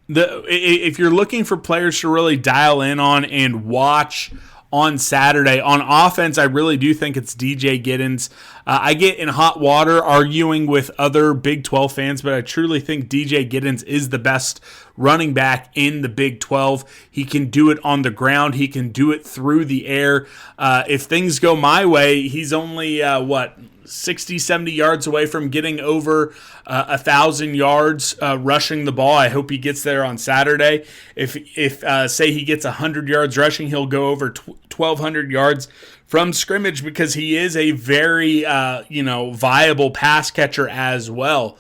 If you're looking for players to really dial in on and watch on Saturday, on offense, I really do think it's DJ Giddens. I get in hot water arguing with other Big 12 fans, but I truly think DJ Giddens is the best running back in the Big 12. He can do it on the ground. He can do it through the air. If things go my way, he's only, 60, 70 yards away from getting over 1,000 yards rushing the ball. I hope he gets there on Saturday. If say he gets 100 yards rushing, he'll go over 1,200 yards from scrimmage, because he is a very viable pass catcher as well.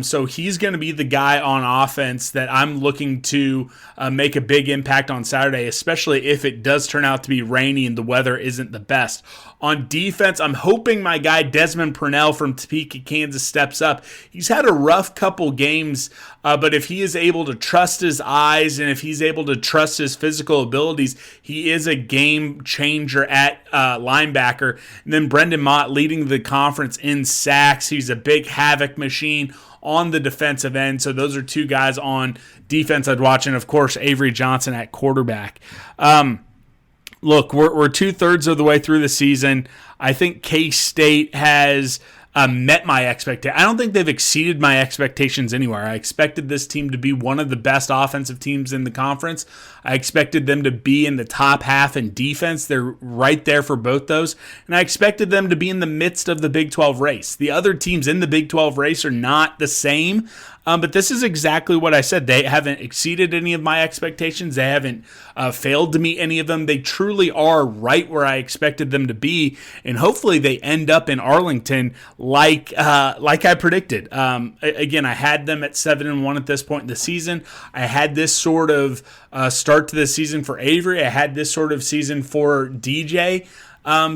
So he's going to be the guy on offense that I'm looking to make a big impact on Saturday, especially if it does turn out to be rainy and the weather isn't the best. On defense, I'm hoping my guy Desmond Purnell from Topeka, Kansas steps up. He's had a rough couple games, but if he is able to trust his eyes and if he's able to trust his physical abilities, he is a game changer at linebacker. And then Brendan Mott leading the conference in sacks. He's a big havoc machine on the defensive end. So those are 2 guys on defense I'd watch, and of course Avery Johnson at quarterback. Look, we're 2/3 of the way through the season. I think K-State has met my expectations. I don't think they've exceeded my expectations anywhere. I expected this team to be one of the best offensive teams in the conference. I expected them to be in the top half in defense. They're right there for both those. And I expected them to be in the midst of the Big 12 race. The other teams in the Big 12 race are not the same. But this is exactly what I said. They haven't exceeded any of my expectations. They haven't failed to meet any of them. They truly are right where I expected them to be, and hopefully they end up in Arlington like I predicted. Again, I had them at 7-1 at this point in the season. I had this sort of start to the season for Avery. I had this sort of season for DJ.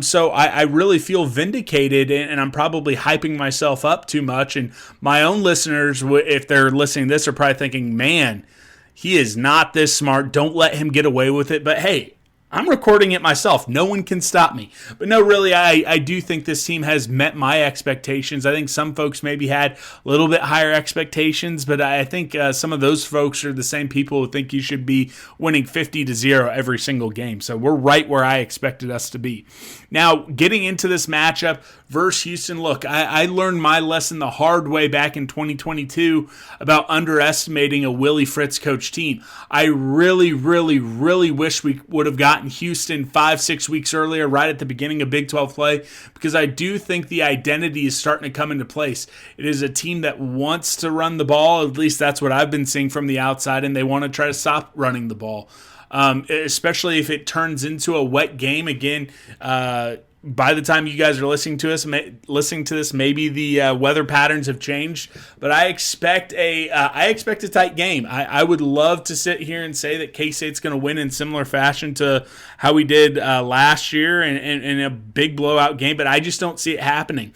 So I really feel vindicated, and I'm probably hyping myself up too much. And my own listeners, if they're listening to this, are probably thinking, man, he is not this smart. Don't let him get away with it. But hey, I'm recording it myself. No one can stop me. But no, really, I do think this team has met my expectations. I think some folks maybe had a little bit higher expectations, but I think some of those folks are the same people who think you should be winning 50-0 every single game. So we're right where I expected us to be. Now, getting into this matchup versus Houston, look, I learned my lesson the hard way back in 2022 about underestimating a Willie Fritz coach team. I really, really, really wish we would have gotten Houston 5-6 weeks earlier, right at the beginning of Big 12 play, because I do think the identity is starting to come into place. It is a team that wants to run the ball, at least that's what I've been seeing from the outside, and they want to try to stop running the ball. Especially if it turns into a wet game again. By the time you guys are listening to this, maybe the weather patterns have changed. But I expect a tight game. I would love to sit here and say that K State's going to win in similar fashion to how we did last year in a big blowout game. But I just don't see it happening.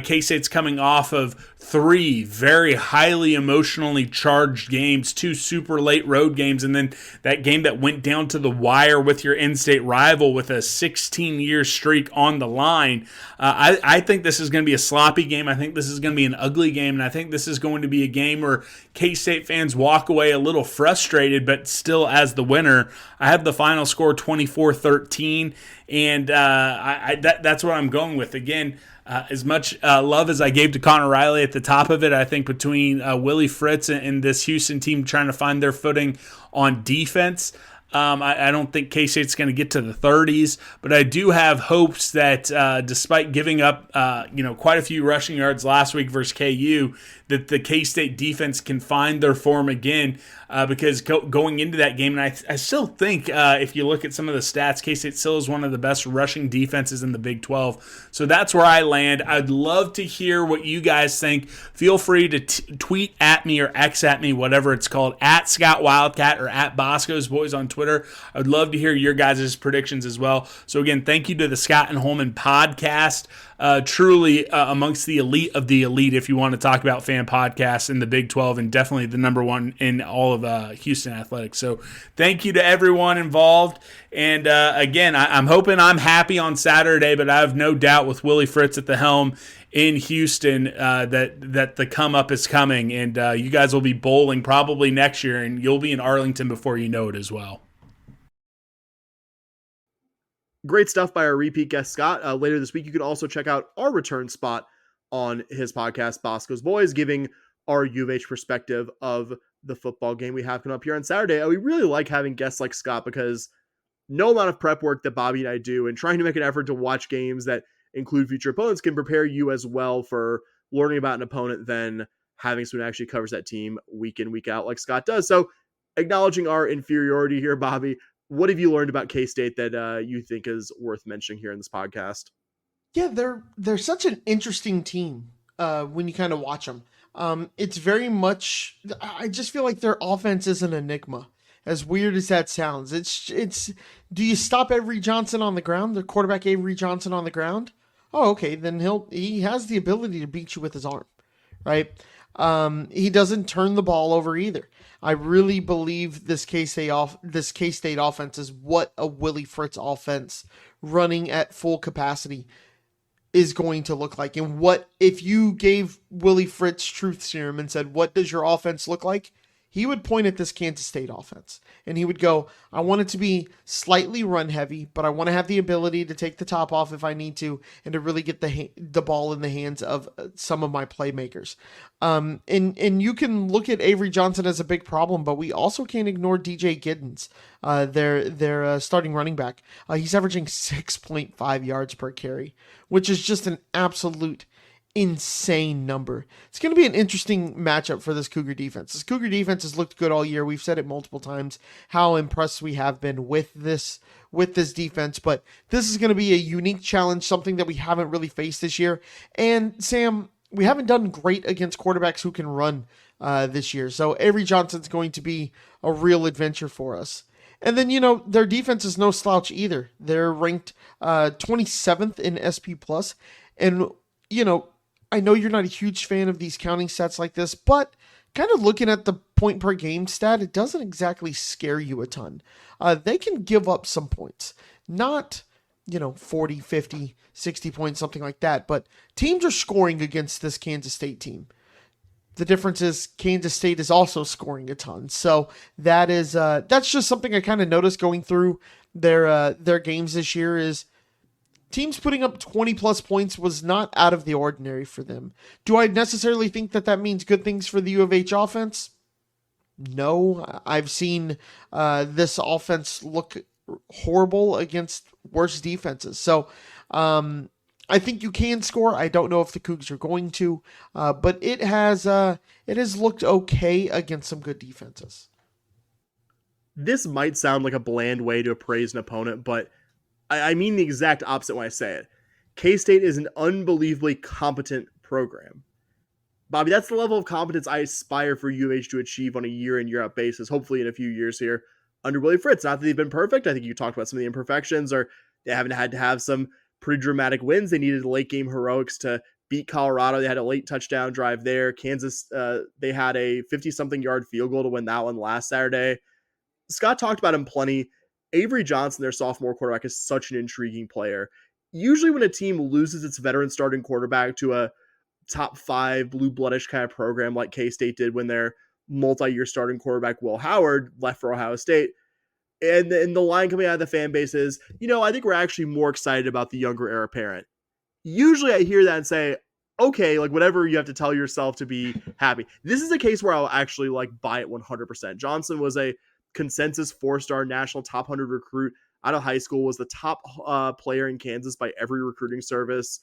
K State's coming off of 3 very highly emotionally charged games, 2 super late road games, and then that game that went down to the wire with your in-state rival with a 16-year streak on the line. I think this is going to be a sloppy game. I think this is going to be an ugly game, and I think this is going to be a game where K-State fans walk away a little frustrated, but still as the winner. I have the final score 24-13, and that's what I'm going with. Again, as much love as I gave to Connor Riley at the top of it, I think between Willie Fritz and this Houston team trying to find their footing on defense, I don't think K-State's going to get to the 30s, but I do have hopes that despite giving up quite a few rushing yards last week versus KU, that the K-State defense can find their form again because going into that game, and I still think if you look at some of the stats, K-State still is one of the best rushing defenses in the Big 12. So that's where I land. I'd love to hear what you guys think. Feel free to tweet at me or X at me, whatever it's called, at Scott Wildcat or at Boscoe's Boys on Twitter. I'd love to hear your guys' predictions as well. So again, thank you to the Scott and Holman podcast. Truly amongst the elite of the elite, if you want to talk about fan podcasts in the Big 12, and definitely the number one in all of Houston athletics. So thank you to everyone involved. And again, I'm hoping I'm happy on Saturday, but I have no doubt with Willie Fritz at the helm in Houston that the come up is coming, and you guys will be bowling probably next year, and you'll be in Arlington before you know it as well. Great stuff by our repeat guest, Scott. Later this week, you can also check out our return spot on his podcast, Boscoe's Boys, giving our U of H perspective of the football game we have coming up here on Saturday. We really like having guests like Scott because no amount of prep work that Bobby and I do and trying to make an effort to watch games that include future opponents can prepare you as well for learning about an opponent than having someone who actually covers that team week in, week out like Scott does. So acknowledging our inferiority here, Bobby, what have you learned about K-State that you think is worth mentioning here in this podcast? Yeah, they're such an interesting team when you kind of watch them. It's very much, I just feel like their offense is an enigma. As weird as that sounds, it's. Do you stop Avery Johnson on the ground? The quarterback Avery Johnson on the ground? Oh, okay, then he has the ability to beat you with his arm, right? He doesn't turn the ball over either. I really believe this K-State offense is what a Willie Fritz offense running at full capacity is going to look like. And what if you gave Willie Fritz truth serum and said, what does your offense look like? He would point at this Kansas State offense and he would go, I want it to be slightly run heavy, but I want to have the ability to take the top off if I need to and to really get the ball in the hands of some of my playmakers. And you can look at Avery Johnson as a big problem, but we also can't ignore DJ Giddens, their starting running back. He's averaging 6.5 yards per carry, which is just an absolute insane number. It's going to be an interesting matchup for this Cougar defense. This Cougar defense has looked good all year. We've said it multiple times how impressed we have been with this defense, but this is going to be a unique challenge, something that we haven't really faced this year. And Sam, we haven't done great against quarterbacks who can run this year. So Avery Johnson's going to be a real adventure for us. And then, their defense is no slouch either. They're ranked 27th in SP+. And, I know you're not a huge fan of these counting stats like this, but kind of looking at the point per game stat, it doesn't exactly scare you a ton. They can give up some points, not 40, 50, 60 points, something like that, but teams are scoring against this Kansas State team. The difference is Kansas State is also scoring a ton. So that's just something I kind of noticed going through their games this year is teams putting up 20 plus points was not out of the ordinary for them. Do I necessarily think that means good things for the U of H offense? No, I've seen this offense look horrible against worse defenses. So I think you can score. I don't know if the Cougs are going to, but it has looked okay against some good defenses. This might sound like a bland way to appraise an opponent, but I mean the exact opposite when I say it. K-State is an unbelievably competent program. Bobby, that's the level of competence I aspire for U of H to achieve on a year in, year out basis, hopefully in a few years here under Willie Fritz. Not that they've been perfect. I think you talked about some of the imperfections, or they haven't had to have some pretty dramatic wins. They needed late game heroics to beat Colorado. They had a late touchdown drive there. Kansas, they had a 50-something yard field goal to win that one last Saturday. Scott talked about him plenty. Avery Johnson, their sophomore quarterback, is such an intriguing player. Usually when a team loses its veteran starting quarterback to a top 5 blue bloodish kind of program like K-State did when their multi-year starting quarterback Will Howard left for Ohio State, and the line coming out of the fan base is, I think we're actually more excited about the younger heir apparent. Usually I hear that and say, okay, like whatever you have to tell yourself to be happy. This is a case where I'll actually buy it 100%. Johnson was a consensus 4-star national top 100 recruit out of high school, was the top player in Kansas by every recruiting service.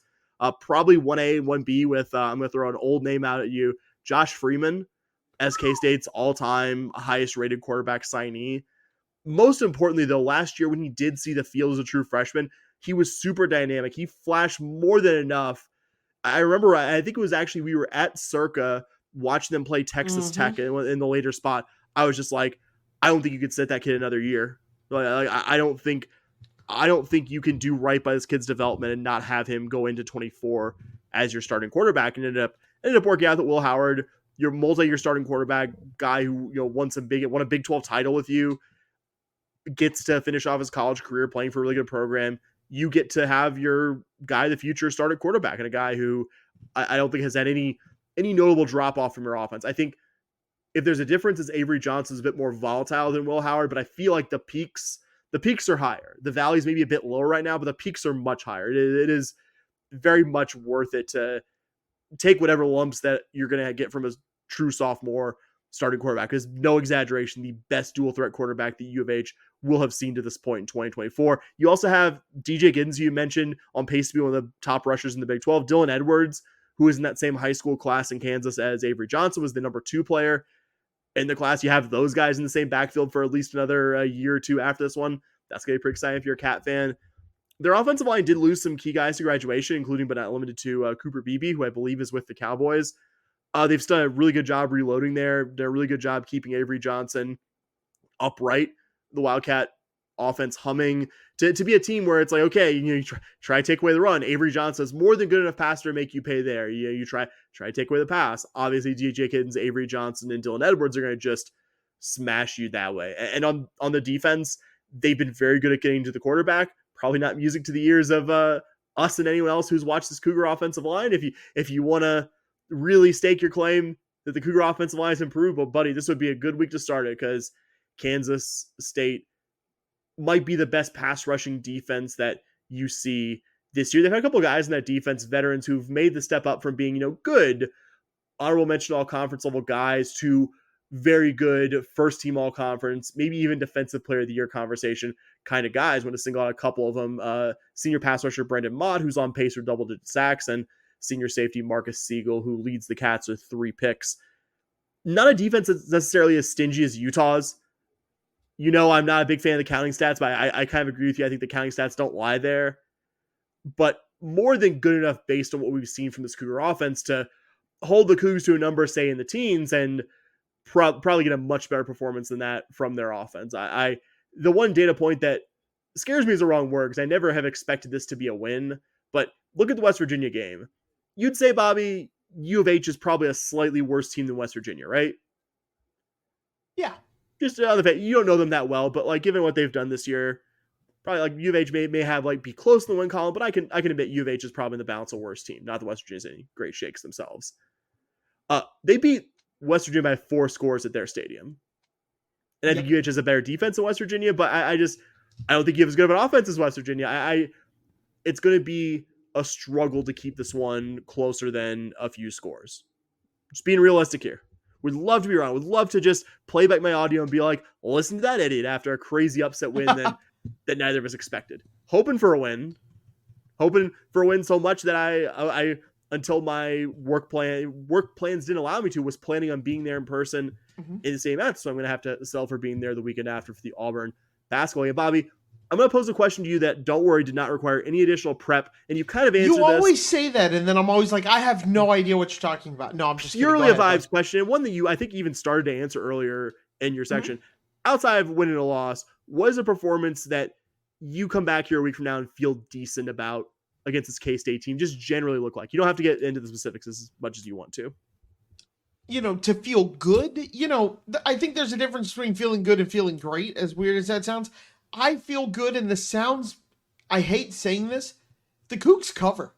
Probably 1A and 1B with, I'm going to throw an old name out at you, Josh Freeman as K-State's all-time highest rated quarterback signee. Most importantly, though, last year when he did see the field as a true freshman, he was super dynamic. He flashed more than enough. I remember, I think it was actually, we were at Circa watching them play Texas Tech in the later spot. I was just like, I don't think you could sit that kid another year. I don't think you can do right by this kid's development and not have him go into 24 as your starting quarterback. And ended up working out that Will Howard, your multi-year starting quarterback, guy who won a Big 12 title with you, gets to finish off his college career playing for a really good program. You get to have your guy of the future starting quarterback, and a guy who I don't think has had any notable drop off from your offense. I think if there's a difference, is Avery Johnson's a bit more volatile than Will Howard, but I feel like the peaks are higher. The valleys maybe a bit lower right now, but the peaks are much higher. It is very much worth it to take whatever lumps that you're going to get from a true sophomore starting quarterback. Because no exaggeration, the best dual threat quarterback that U of H will have seen to this point in 2024. You also have DJ Giddens, you mentioned, on pace to be one of the top rushers in the Big 12. Dylan Edwards, who is in that same high school class in Kansas as Avery Johnson, was the number 2 player in the class. You have those guys in the same backfield for at least another year or two after this one. That's going to be pretty exciting if you're a Cat fan. Their offensive line did lose some key guys to graduation, including but not limited to Cooper Beebe, who I believe is with the Cowboys. They've done a really good job reloading there. Done a really good job keeping Avery Johnson upright. The Wildcat offense humming to be a team where it's like, okay, you try to take away the run. Avery Johnson is more than good enough passer to make you pay there. You try to take away the pass. Obviously, DJ Giddens, Avery Johnson, and Dylan Edwards are going to just smash you that way. And on the defense, they've been very good at getting to the quarterback. Probably not music to the ears of us and anyone else who's watched this Cougar offensive line. If you want to really stake your claim that the Cougar offensive line has improved, well, buddy, this would be a good week to start it, because Kansas State might be the best pass rushing defense that you see this year. They've had a couple of guys in that defense, veterans, who've made the step up from being, good, honorable mention all conference level guys to very good first team all conference, maybe even defensive player of the year conversation kind of guys. Want to single out a couple of them. Senior pass rusher Brendan Mott, who's on pace for double-digit sacks, and senior safety Marcus Siegel, who leads the Cats with 3 picks. Not a defense that's necessarily as stingy as Utah's. I'm not a big fan of the counting stats, but I kind of agree with you. I think the counting stats don't lie there. But more than good enough based on what we've seen from this Cougar offense to hold the Cougs to a number, say, in the teens, and probably get a much better performance than that from their offense. The one data point that scares me is the wrong word, because I never have expected this to be a win, but look at the West Virginia game. You'd say, Bobby, U of H is probably a slightly worse team than West Virginia, right? Yeah. Just on the fact, you don't know them that well, but like given what they've done this year, probably like U of H may have like be close in the win column, but I can admit U of H is probably in the balance a worse team. Not that West Virginia's any great shakes themselves. They beat West Virginia by 4 scores at their stadium. And I think UH has a better defense than West Virginia, but I don't think you have as good of an offense as West Virginia. It's going to be a struggle to keep this one closer than a few scores. Just being realistic here. Would love to be wrong. Would love to just play back my audio and be like, listen to that idiot after a crazy upset win that neither of us expected. Hoping for a win so much that I until my work plans didn't allow me to, was planning on being there in person in the same event. So I'm going to have to settle for being there the weekend after for the Auburn basketball game. Bobby, I'm going to pose a question to you that, don't worry, did not require any additional prep. And you kind of answered this. You always say that, and then I'm always like, I have no idea what you're talking about. No, I'm just purely a vibes question, and one that you, I think, even started to answer earlier in your section. Outside of winning a loss, what is a performance that you come back here a week from now and feel decent about against this K-State team? Just generally look like. You don't have to get into the specifics as much as you want to. To feel good, I think there's a difference between feeling good and feeling great, as weird as that sounds. I feel good, and this sounds, I hate saying this, the Cougs cover.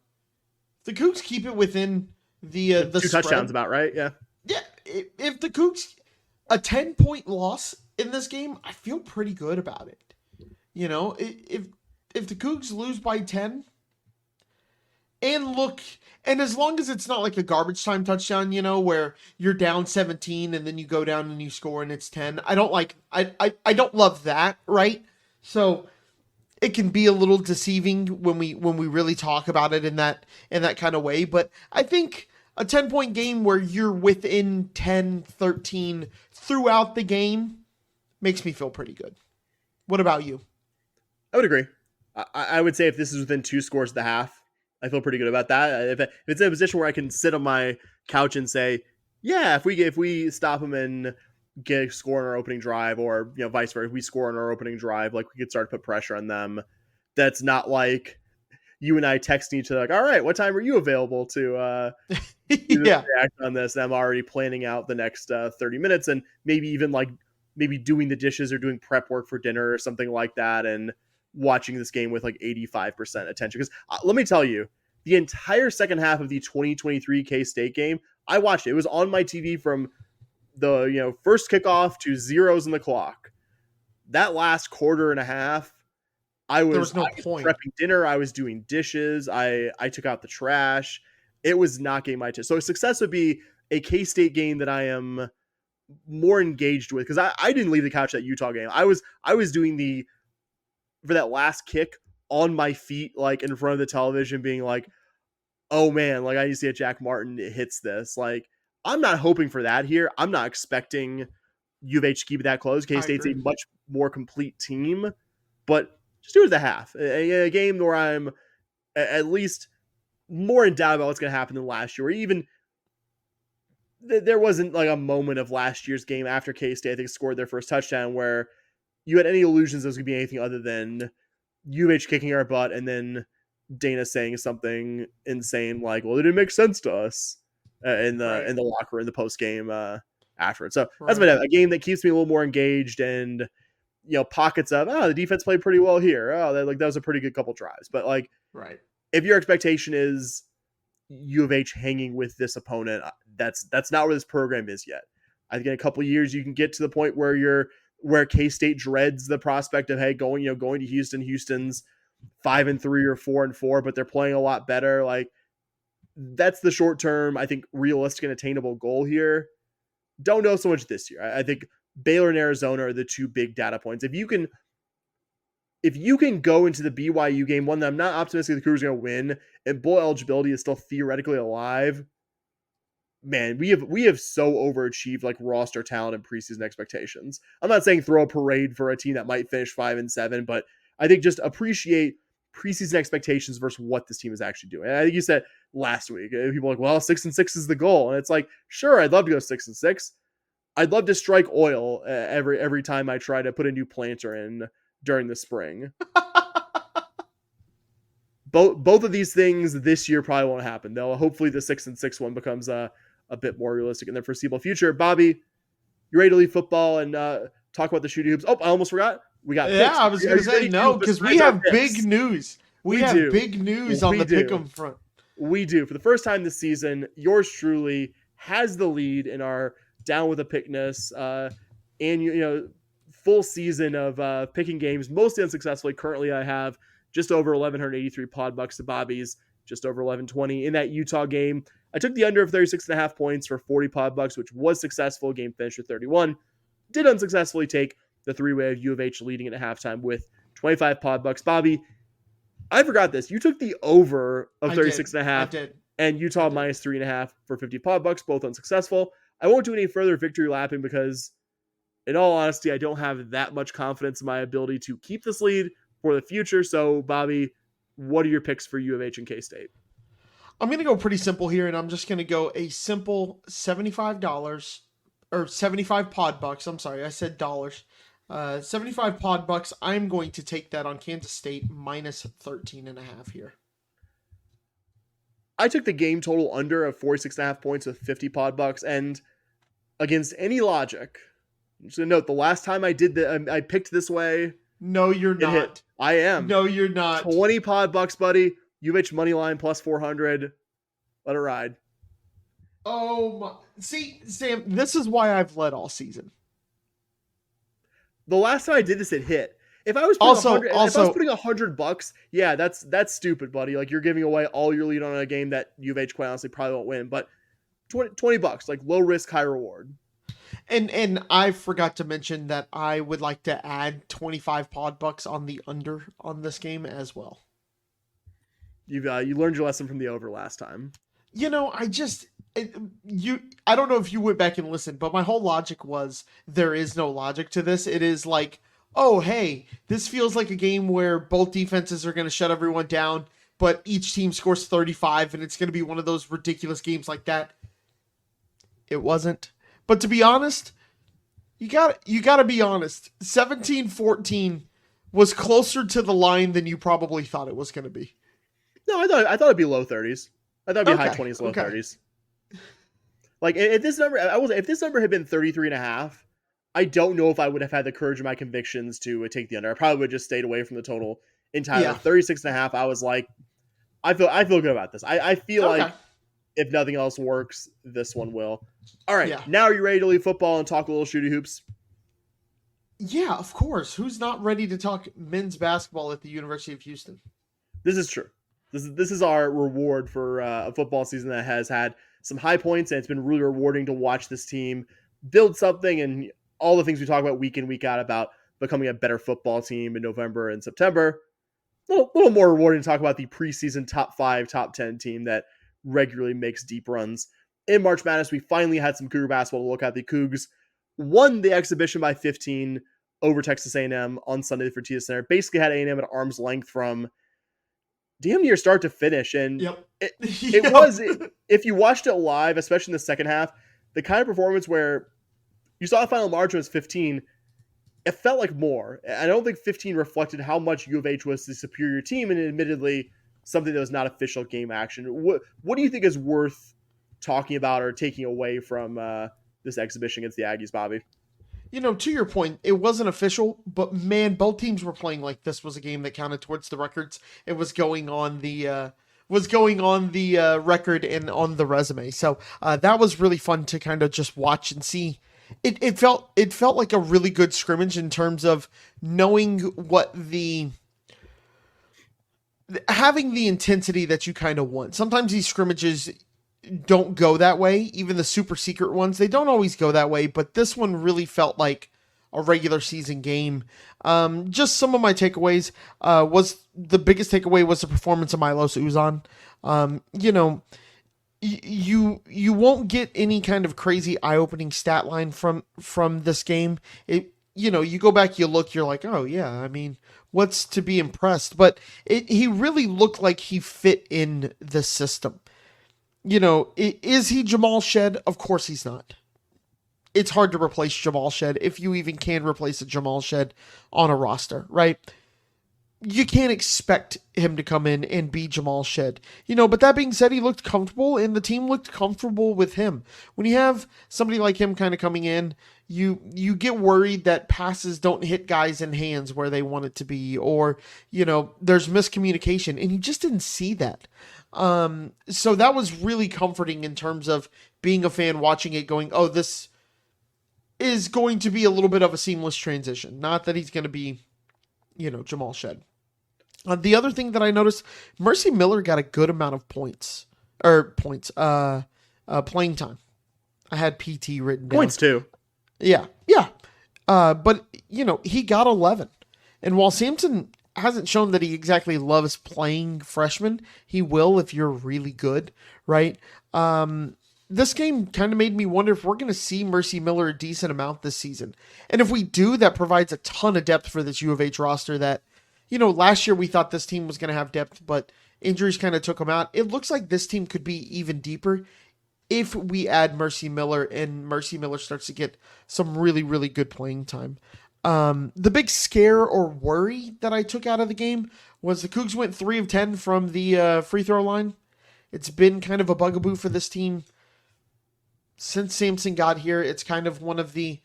The Cougs keep it within the 2 spread. touchdowns about, right? Yeah. Yeah, if the Cougs, a 10-point loss in this game, I feel pretty good about it. If the Cougs lose by 10, and as long as it's not like a garbage time touchdown, where you're down 17 and then you go down and you score and it's 10. I don't love that, right? So it can be a little deceiving when we really talk about it in that kind of way. But I think a 10-point game where you're within 10, 13 throughout the game makes me feel pretty good. What about you? I would agree. I would say if this is within 2 scores at the half, I feel pretty good about that. If it's in a position where I can sit on my couch and say, yeah, if we stop them and get a score on our opening drive, or vice versa, if we score on our opening drive, like we could start to put pressure on them. That's not like you and I texting each other like, all right, what time are you available to react on this? And I'm already planning out the next 30 minutes, and maybe even maybe doing the dishes or doing prep work for dinner or something like that, and watching this game with 85% attention. Because let me tell you, the entire second half of the 2023 K-State game, I watched it. It was on my TV from the first kickoff to zeros in the clock. That last quarter and a half, I was prepping dinner. I was doing dishes. I took out the trash. It was not getting my attention. So success would be a K-State game that I am more engaged with, because I didn't leave the couch that Utah game. I was doing for that last kick on my feet, in front of the television, being like, oh man, I need to see if Jack Martin hits this. I'm not hoping for that here. I'm not expecting U of H to keep it that close. K-State's a much more complete team, but just do it at the half. A game where I'm at least more in doubt about what's going to happen than last year. Or even there wasn't a moment of last year's game after K-State, I think, scored their first touchdown where you had any illusions there was going to be anything other than U of H kicking our butt and then Dana saying something insane like, well, it didn't make sense to us in the locker room, in the post game afterwards. So that's a game that keeps me a little more engaged, and pockets of the defense played pretty well here. That was a pretty good couple drives. But if your expectation is U of H hanging with this opponent, that's not where this program is yet. I think in a couple of years you can get to the point where K-State dreads the prospect of going to Houston. Houston's 5-3 or 4-4, but they're playing a lot better. That's the short term, I think, realistic and attainable goal here. Don't know so much this year. I think Baylor and Arizona are the 2 big data points. If you can go into the BYU game, one that I'm not optimistic the Cougars are going to win, and bowl eligibility is still theoretically alive, man, we have so overachieved roster talent and preseason expectations. I'm not saying throw a parade for a team that might finish 5-7, but I think just appreciate preseason expectations versus what this team is actually doing. And I think you said last week, people are like, well, 6-6 is the goal. And it's sure, I'd love to go 6-6. I'd love to strike oil every time I try to put a new planter in during the spring. both of these things this year probably won't happen. Though hopefully the 6-6 one becomes a bit more realistic in the foreseeable future. Bobby, you ready to leave football and talk about the shooting hoops? Oh, I almost forgot. We got picks. I was going to say no, because we have big news. We have big news on the pick'em front. We do. For the first time this season, yours truly has the lead in our Down with a Pickness and full season of picking games, mostly unsuccessfully. Currently, I have just over 1,183 pod bucks to Bobby's, just over 1,120 in that Utah game. I took the under of 36.5 points for 40 pod bucks, which was successful. Game finished at 31. Did unsuccessfully take the three-way of U of H leading at halftime with 25 pod bucks. Bobby, I forgot this. You took the over of 36.5 and Utah minus 3.5 for 50 pod bucks, both unsuccessful. I won't do any further victory lapping because, in all honesty, I don't have that much confidence in my ability to keep this lead for the future. So, Bobby, what are your picks for U of H and K State? I'm going to go pretty simple here, and I'm just going to go a simple $75 or 75 pod bucks. I'm sorry, I said dollars. 75 pod bucks. I'm going to take that on Kansas State minus 13.5 here. I took the game total under of 46.5 points with 50 pod bucks, and against any logic, I'm just gonna note the last time I did I picked this way. No, you're not. Hit. I am. No, you're not. 20 pod bucks, buddy. U of H money line plus 400. Let it ride. Oh my! See, Sam, this is why I've led all season. The last time I did this, it hit. If I was putting if I was putting $100, yeah, that's stupid, buddy. Like, you're giving away all your lead on a game that U of H quite honestly probably won't win. But $20, like low risk, high reward. And I forgot to mention that I would like to add 25 pod bucks on the under on this game as well. You learned your lesson from the over last time. I don't know if you went back and listened, but my whole logic was there is no logic to this. It is like, oh, hey, this feels like a game where both defenses are going to shut everyone down, but each team scores 35, and it's going to be one of those ridiculous games like that. It wasn't. But to be honest, you got to be honest. 17-14 was closer to the line than you probably thought it was going to be. No, I thought it'd be low 30s. I thought it'd be high 20s, low 30s. Like, if this number had been 33.5, I don't know if I would have had the courage of my convictions to take the under. I probably would have just stayed away from the total entirely. Yeah. 36.5, I was like, I feel good about this. I feel like if nothing else works, this one will. All right, Now are you ready to leave football and talk a little shooty hoops? Yeah, of course. Who's not ready to talk men's basketball at the University of Houston? This is true. This is our reward for a football season that has had some high points, and it's been really rewarding to watch this team build something and all the things we talk about week in, week out about becoming a better football team in November and September. A little more rewarding to talk about the preseason top 5, top 10 team that regularly makes deep runs. In March Madness, we finally had some Cougar basketball to look at. The Cougs won the exhibition by 15 over Texas A&M on Sunday for TD Center. Basically had A&M at arm's length from damn near start to finish. And it was, if you watched it live, especially in the second half, the kind of performance where you saw the final margin was 15, it felt like more. I don't think 15 reflected how much U of H was the superior team, and admittedly something that was not official game action. What do you think is worth talking about or taking away from this exhibition against the Aggies, Bobby? To your point, it wasn't official, but man, both teams were playing like this was a game that counted towards the records. It was going on the record and on the resume. So that was really fun to kind of just watch and see. It felt like a really good scrimmage in terms of knowing what having the intensity that you kind of want. Sometimes these scrimmages don't go that way. Even the super secret ones, they don't always go that way, but this one really felt like a regular season game. Just some of my takeaways was the biggest takeaway was the performance of Milos Uzan. You won't get any kind of crazy eye-opening stat line from this game. You go back, you look, you're like, oh yeah, I mean, what's to be impressed? But he really looked like he fit in the system. Is he Jamal Shed? Of course he's not. It's hard to replace Jamal Shed, if you even can replace a Jamal Shed on a roster, right? you can't expect him to come in and be Jamal Shed. But that being said, he looked comfortable and the team looked comfortable with him. When you have somebody like him kind of coming in, you get worried that passes don't hit guys in hands where they want it to be, or, there's miscommunication, and you just didn't see that. So that was really comforting in terms of being a fan watching it going, oh, this is going to be a little bit of a seamless transition. Not that he's going to be, Jamal Shed. The other thing that I noticed, Mercy Miller got a good amount of playing time. I had PT written down. Points too. Yeah. But, he got 11. And while Sampson hasn't shown that he exactly loves playing freshmen, he will if you're really good, right? This game kind of made me wonder if we're going to see Mercy Miller a decent amount this season. And if we do, that provides a ton of depth for this U of H roster that, last year we thought this team was going to have depth, but injuries kind of took them out. It looks like this team could be even deeper if we add Mercy Miller and Mercy Miller starts to get some really, really good playing time. The big scare or worry that I took out of the game was the Cougs went 3 of 10 from the free throw line. It's been kind of a bugaboo for this team since Sampson got here. It's kind of one of the,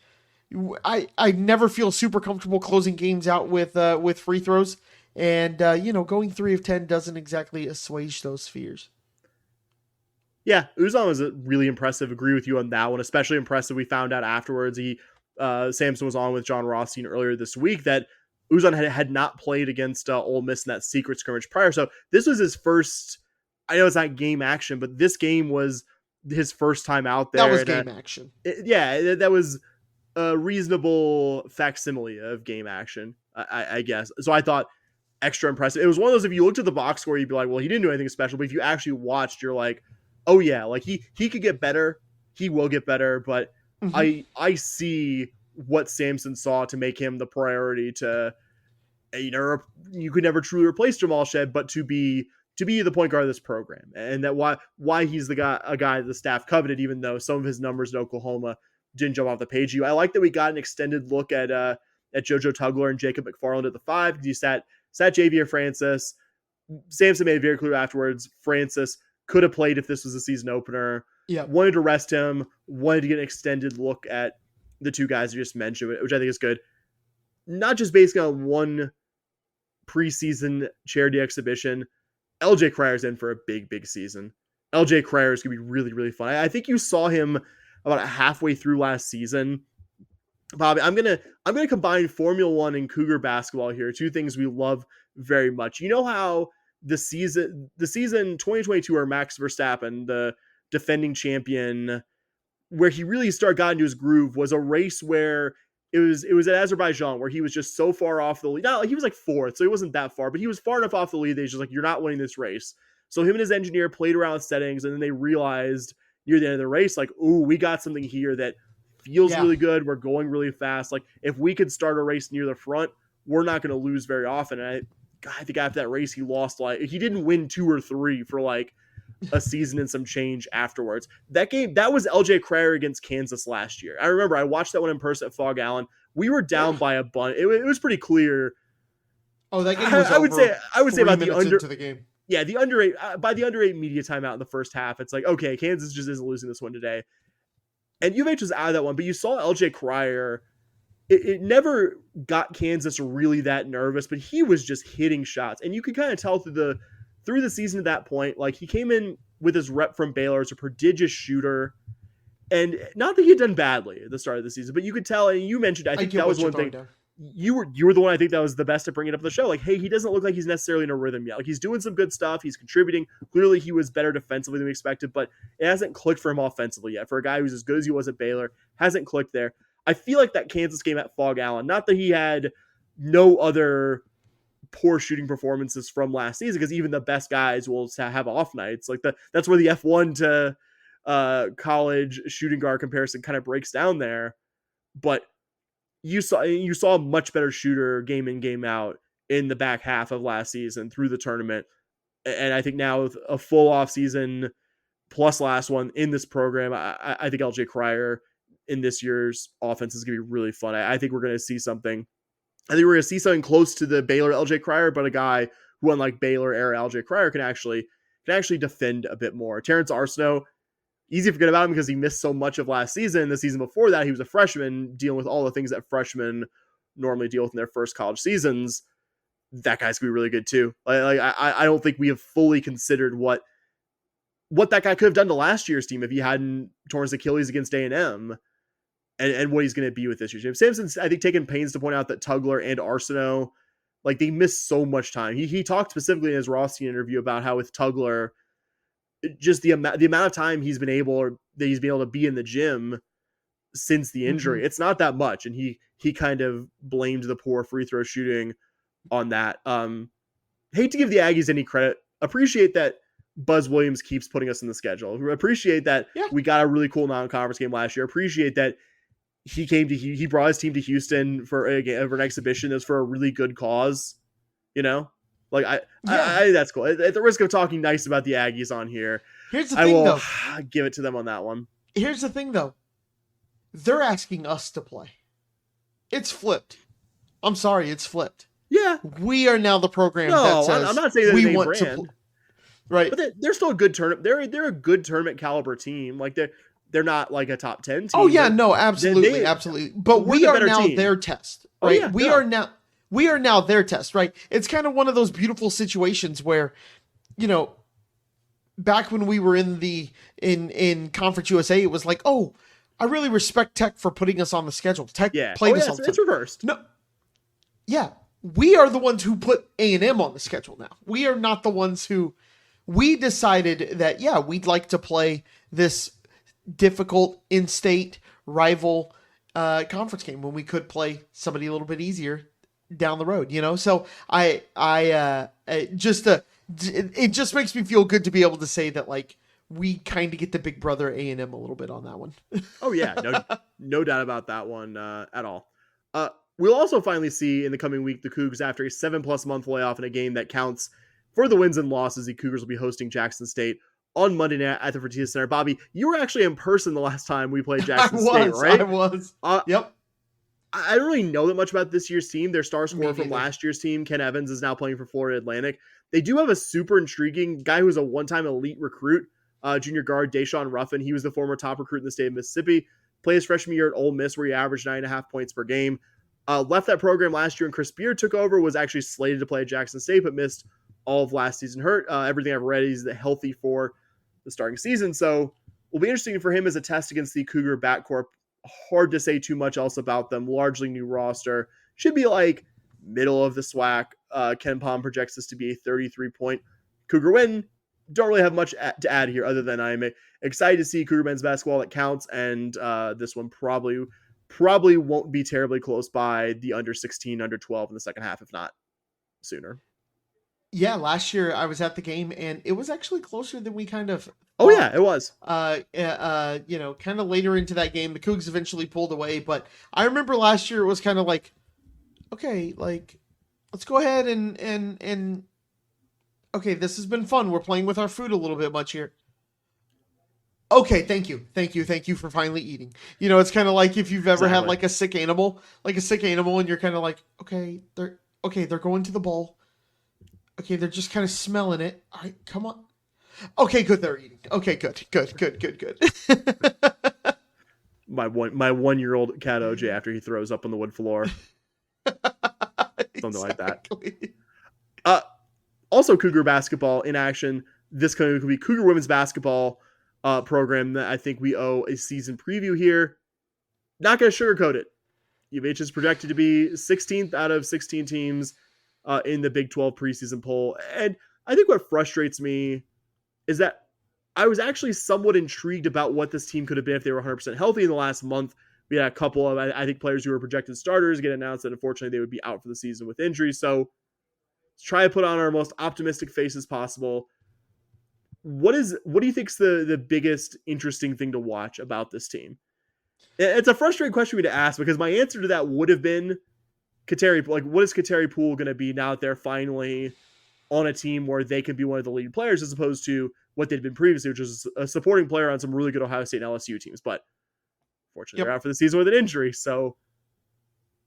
I never feel super comfortable closing games out with free throws, and going 3 of 10 doesn't exactly assuage those fears. Yeah, Uzan was really impressive. Agree with you on that one. Especially impressive. We found out afterwards Sampson was on with John Rothstein earlier this week that Uzan had not played against Ole Miss in that secret scrimmage prior. So this was his first. I know it's not game action, but this game was his first time out there. That was game action. That was a reasonable facsimile of game action, I guess. So I thought extra impressive. It was one of those, if you looked at the box score, you'd be like, well, he didn't do anything special. But if you actually watched, you're like, oh yeah, like he could get better. He will get better. But I see what Sampson saw to make him the priority to, you could never truly replace Jamal Shed, but to be the point guard of this program, and that why he's a guy the staff coveted, even though some of his numbers in Oklahoma didn't jump off the page. I like that we got an extended look at JoJo Tugler and Jacob McFarland at the 5. Because you sat Javier Francis. Sampson made it very clear afterwards, Francis could have played if this was a season opener. Yeah, wanted to rest him, wanted to get an extended look at the two guys you just mentioned, which I think is good. Not just based on one preseason charity exhibition. LJ Crier's in for a big, big season. LJ Crier is going to be really, really fun. I think you saw him about halfway through last season. Bobby, I'm gonna combine Formula One and Cougar basketball here. Two things we love very much. You know how the season 2022, where Max Verstappen, the defending champion, where he really got into his groove, was a race where it was at Azerbaijan, where he was just so far off the lead. Not like he was like 4th, so he wasn't that far, but he was far enough off the lead that he's just like, you're not winning this race. So him and his engineer played around with settings, and then they realized near the end of the race, like, ooh, we got something here that feels really good. We're going really fast. Like, if we could start a race near the front, we're not going to lose very often. And I think after that race, he lost, like, he didn't win 2 or 3 for like a season and some change afterwards. That game, that was LJ Cryer against Kansas last year. I remember I watched that one in person at Fog Allen. We were down by a bunch. It was pretty clear. Oh, that game was I would say about the under into the game. Yeah, the under 8 by the under 8 media timeout in the first half. It's like, okay, Kansas just isn't losing this one today. And UVH was out of that one, but you saw LJ Cryer. It never got Kansas really that nervous, but he was just hitting shots, and you could kind of tell through the season at that point, like, he came in with his rep from Baylor as a prodigious shooter, and not that he had done badly at the start of the season, but you could tell, and you mentioned, I think that was one thing. You were the one I think that was the best at bringing it up on the show. Like, hey, he doesn't look like he's necessarily in a rhythm yet. Like, he's doing some good stuff. He's contributing. Clearly, he was better defensively than we expected, but it hasn't clicked for him offensively yet. For a guy who's as good as he was at Baylor, hasn't clicked there. I feel like that Kansas game at Fog Allen, not that he had no other poor shooting performances from last season, because even the best guys will have off nights. Like, that's where the F1 to college shooting guard comparison kind of breaks down there. But you saw a much better shooter game in, game out in the back half of last season through the tournament. And I think now with a full off season plus last one in this program, I think LJ Cryer in this year's offense is going to be really fun. I think we're going to see something I think we're going to see something close to the Baylor LJ Cryer, but a guy who, unlike Baylor era LJ Cryer, can actually defend a bit more. Terrence Arsenault, easy to forget about him because he missed so much of last season. The season before that, he was a freshman dealing with all the things that freshmen normally deal with in their first college seasons. That guy's gonna be really good too. I don't think we have fully considered what that guy could have done to last year's team if he hadn't torn his Achilles against A&M, and what he's going to be with this year's team. Sampson's, I think, taken pains to point out that Tugler and Arsenault, like, they missed so much time. He talked specifically in his Rothstein interview about how with Tugler, just the amount of time he's been able to be in the gym since the injury. It's not that much, and he kind of blamed the poor free throw shooting on that. Hate to give the Aggies any credit. Appreciate that Buzz Williams keeps putting us in the schedule. Appreciate that we got a really cool non-conference game last year. Appreciate that he brought his team to Houston for an exhibition that's for a really good cause. You know, like I that's cool. At the risk of talking nice about the Aggies on here, here's the thing, though. Give it to them on that one. Here's the thing, though. They're asking us to play. It's flipped. I'm sorry, it's flipped. Yeah, we are now the program that says I'm not saying that we want to. Right, but they're still a good tournament. They're a good tournament caliber team. Like they're not like a top 10 team. Oh yeah, no, absolutely, absolutely. But we are now their test, right? Oh, yeah, we are now their test, right? It's kind of one of those beautiful situations where, you know, back when we were in Conference USA, it was like, oh, I really respect Tech for putting us on the schedule. Tech played us on the it's reversed. No, yeah, we are the ones who put A&M on the schedule now. We are not the ones who. We decided that, we'd like to play this difficult in-state rival conference game when we could play somebody a little bit easier down the road, you know? So it just makes me feel good to be able to say that, like, we kind of get the big brother A&M a little bit on that one. Oh yeah, no doubt about that one at all. We'll also finally see in the coming week the Cougs, after a 7+ month layoff in a game that counts for the wins and losses. The Cougars will be hosting Jackson State on Monday night at the Fertitta Center. Bobby, you were actually in person the last time we played Jackson State, right? I was. Yep. I don't really know that much about this year's team. Their star scorer from last year's team, Ken Evans, is now playing for Florida Atlantic. They do have a super intriguing guy who was a one-time elite recruit, junior guard Deshaun Ruffin. He was the former top recruit in the state of Mississippi. Played his freshman year at Ole Miss, where he averaged 9.5 points per game. Left that program last year, and Chris Beard took over, was actually slated to play at Jackson State, but missed all of last season hurt. Everything I've read, he's healthy for the starting season. So will be interesting for him as a test against the Cougar backcourt. Hard to say too much else about them. Largely new roster. Should be like middle of the SWAC. Ken Palm projects this to be a 33-point Cougar win. Don't really have much to add here other than I'm excited to see Cougar men's basketball that counts. And this one probably won't be terribly close by the under 16, under 12 in the second half, if not sooner. Yeah, last year I was at the game and it was actually closer than we kind of. Oh yeah, it was. You know, kind of later into that game, the Cougs eventually pulled away. But I remember last year it was kind of like, okay, like let's go ahead and okay, this has been fun. We're playing with our food a little bit much here. Okay, thank you for finally eating. You know, it's kind of like if you've ever had like a sick animal, and you're kind of like, okay, they're going to the bowl. Okay, they're just kind of smelling it. All right, come on. Okay, good, they're eating. Okay, good. my 1-year-old cat OJ after he throws up on the wood floor. Something like that. Also, Cougar basketball in action. This could be Cougar women's basketball program that I think we owe a season preview here. Not going to sugarcoat it. UH is projected to be 16th out of 16 teams in the Big 12 preseason poll. And I think what frustrates me is that I was actually somewhat intrigued about what this team could have been if they were 100% healthy in the last month. We had a couple of, I think, players who were projected starters get announced that unfortunately they would be out for the season with injury. So let's try to put on our most optimistic faces possible. What do you think's the biggest interesting thing to watch about this team? It's a frustrating question for me to ask because my answer to that would have been Kateri. Like, what is Kateri Poole going to be now that they're finally on a team where they can be one of the lead players as opposed to what they'd been previously, which was a supporting player on some really good Ohio State and LSU teams. But fortunately, they're out for the season with an injury. So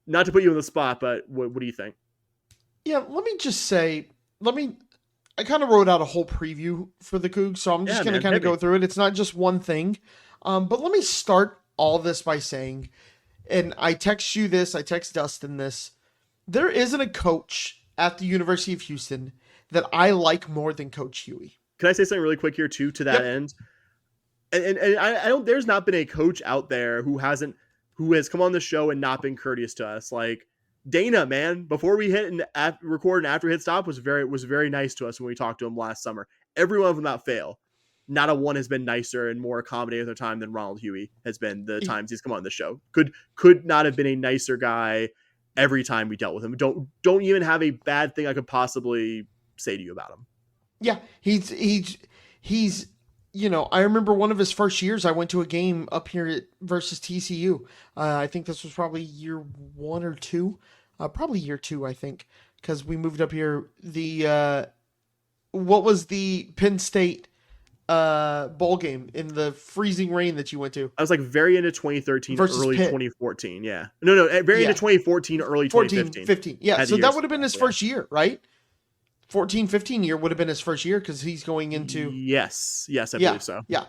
not to put you on the spot, but what do you think? Yeah, let me just say, I kind of wrote out a whole preview for the Cougs, so I'm just going to kind of go through it. It's not just one thing. But let me start all this by saying, and I text you this, I text Dustin this, there isn't a coach at the University of Houston that I like more than Coach Huey. Can I say something really quick here too, to that end? And I don't, there's not been a coach out there who has come on the show and not been courteous to us. Like Dana, man, before we hit and record and after hit stop was very nice to us when we talked to him last summer. Every one of them without fail. Not a one has been nicer and more accommodating of their time than Ronald Huey has been the times he's come on the show. Could not have been a nicer guy every time we dealt with him. Don't even have a bad thing I could possibly say to you about him. Yeah, he's I remember one of his first years, I went to a game up here versus TCU. I think this was probably year 1 or 2. Probably year 2, I think, because we moved up here. What was the Penn State bowl game in the freezing rain that you went to? I was like very into 2013, versus early Pitt. 2014. Yeah. No, very into 2014, early 2015. 15. Yeah, so that would have been his first year, right? 14-15 year would have been his first year because he's going into yes I believe so. Yeah.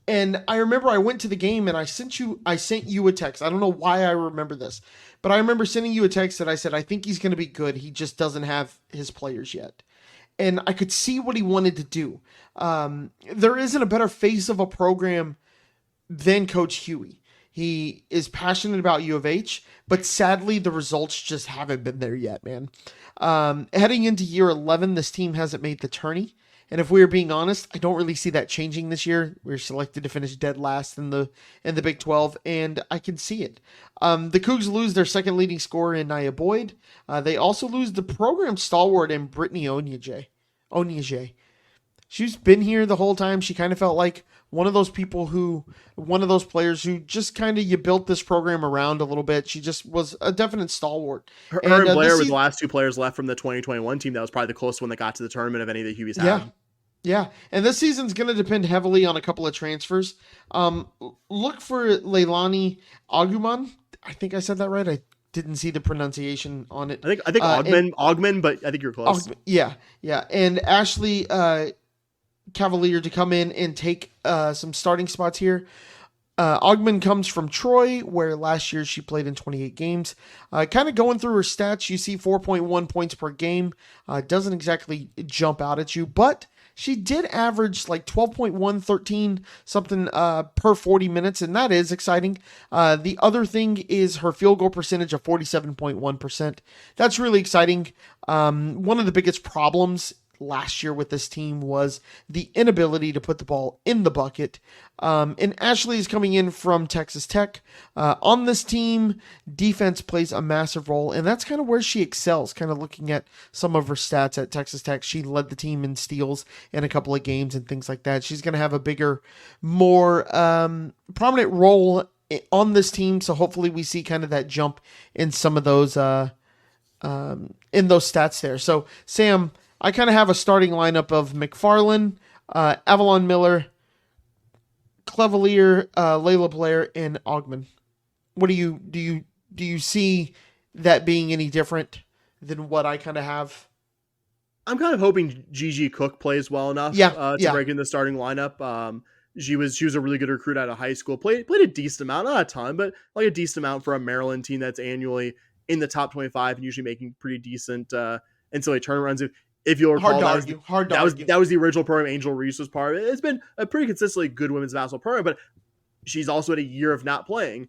And I remember I went to the game and I sent you a text. I don't know why I remember this, but I remember sending you a text that I said I think he's going to be good. He just doesn't have his players yet. And I could see what he wanted to do. There isn't a better face of a program than Coach Huey. He is passionate about U of H, but sadly the results just haven't been there yet, man. Heading into year 11, this team hasn't made the tourney. And if we are being honest, I don't really see that changing this year. We're selected to finish dead last in the Big 12, and I can see it. The Cougs lose their second leading scorer in Nia Boyd. They also lose the program stalwart in Brittany Onyeje. She's been here the whole time. She kind of felt like one of those players who just kind of you built this program around a little bit. She just was a definite stalwart. Her and Blair were the last two players left from the 2021 team. That was probably the closest one that got to the tournament of any of the Hueys had. Yeah. And this season's going to depend heavily on a couple of transfers. Look for Leilani Aguman. I think I said that right. I didn't see the pronunciation on it. I think Augman, but I think you're close. Yeah. And Ashley Cavalier to come in and take some starting spots here. Augman comes from Troy, where last year she played in 28 games. Kind of going through her stats, you see 4.1 points per game. Doesn't exactly jump out at you, but she did average like 12.1, 13 something per 40 minutes, and that is exciting. The other thing is her field goal percentage of 47.1%. That's really exciting. One of the biggest problems last year with this team was the inability to put the ball in the bucket. And Ashley is coming in from Texas Tech. On this team, defense plays a massive role, and that's kind of where she excels. Kind of looking at some of her stats at Texas Tech, she led the team in steals in a couple of games and things like that. She's going to have a bigger, more prominent role on this team, so hopefully we see kind of that jump in some of those stats there. So, Sam, I kind of have a starting lineup of McFarland, Avalon Miller, Clevalier, Layla Blair, and Augman. What do you see that being any different than what I kind of have? I'm kind of hoping Gigi Cook plays well enough to break in the starting lineup. She was a really good recruit out of high school. Played a decent amount, not a ton, but like a decent amount for a Maryland team that's annually in the top 25 and usually making pretty decent NCAA tournament runs. If you'll recall, that was the original program Angel Reese was part of. It's been a pretty consistently good women's basketball program, but she's also had a year of not playing.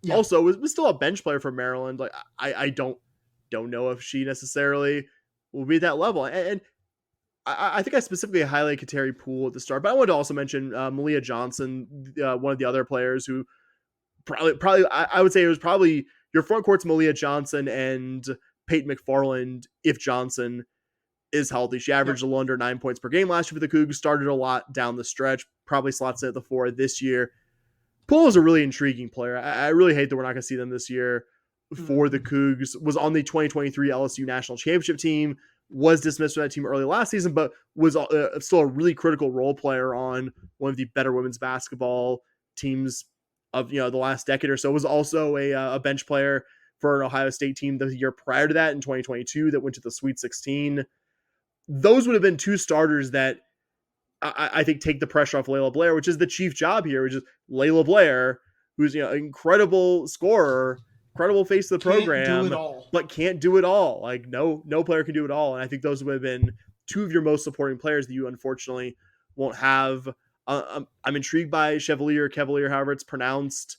Yeah. Also, was still a bench player for Maryland. Like I don't know if she necessarily will be at that level. And I think I specifically highlighted Kateri Poole at the start, but I wanted to also mention Malia Johnson, one of the other players who probably I would say it was probably your front court's Malia Johnson and Peyton McFarland if Johnson is healthy. She averaged a little under 9 points per game last year for the Cougs, started a lot down the stretch, probably slots in at the 4 this year. Poole is a really intriguing player. I really hate that we're not going to see them this year for the Cougs. Was on the 2023 LSU National Championship team, was dismissed from that team early last season, but was still a really critical role player on one of the better women's basketball teams of the last decade or so. Was also a bench player for an Ohio State team the year prior to that in 2022 that went to the Sweet 16. Those would have been two starters that I think take the pressure off Layla Blair, which is the chief job here, which is Layla Blair, who's an incredible scorer, incredible face of the program, but can't do it all. Like no player can do it all. And I think those would have been two of your most supporting players that you unfortunately won't have. I'm intrigued by Cavalier, however it's pronounced.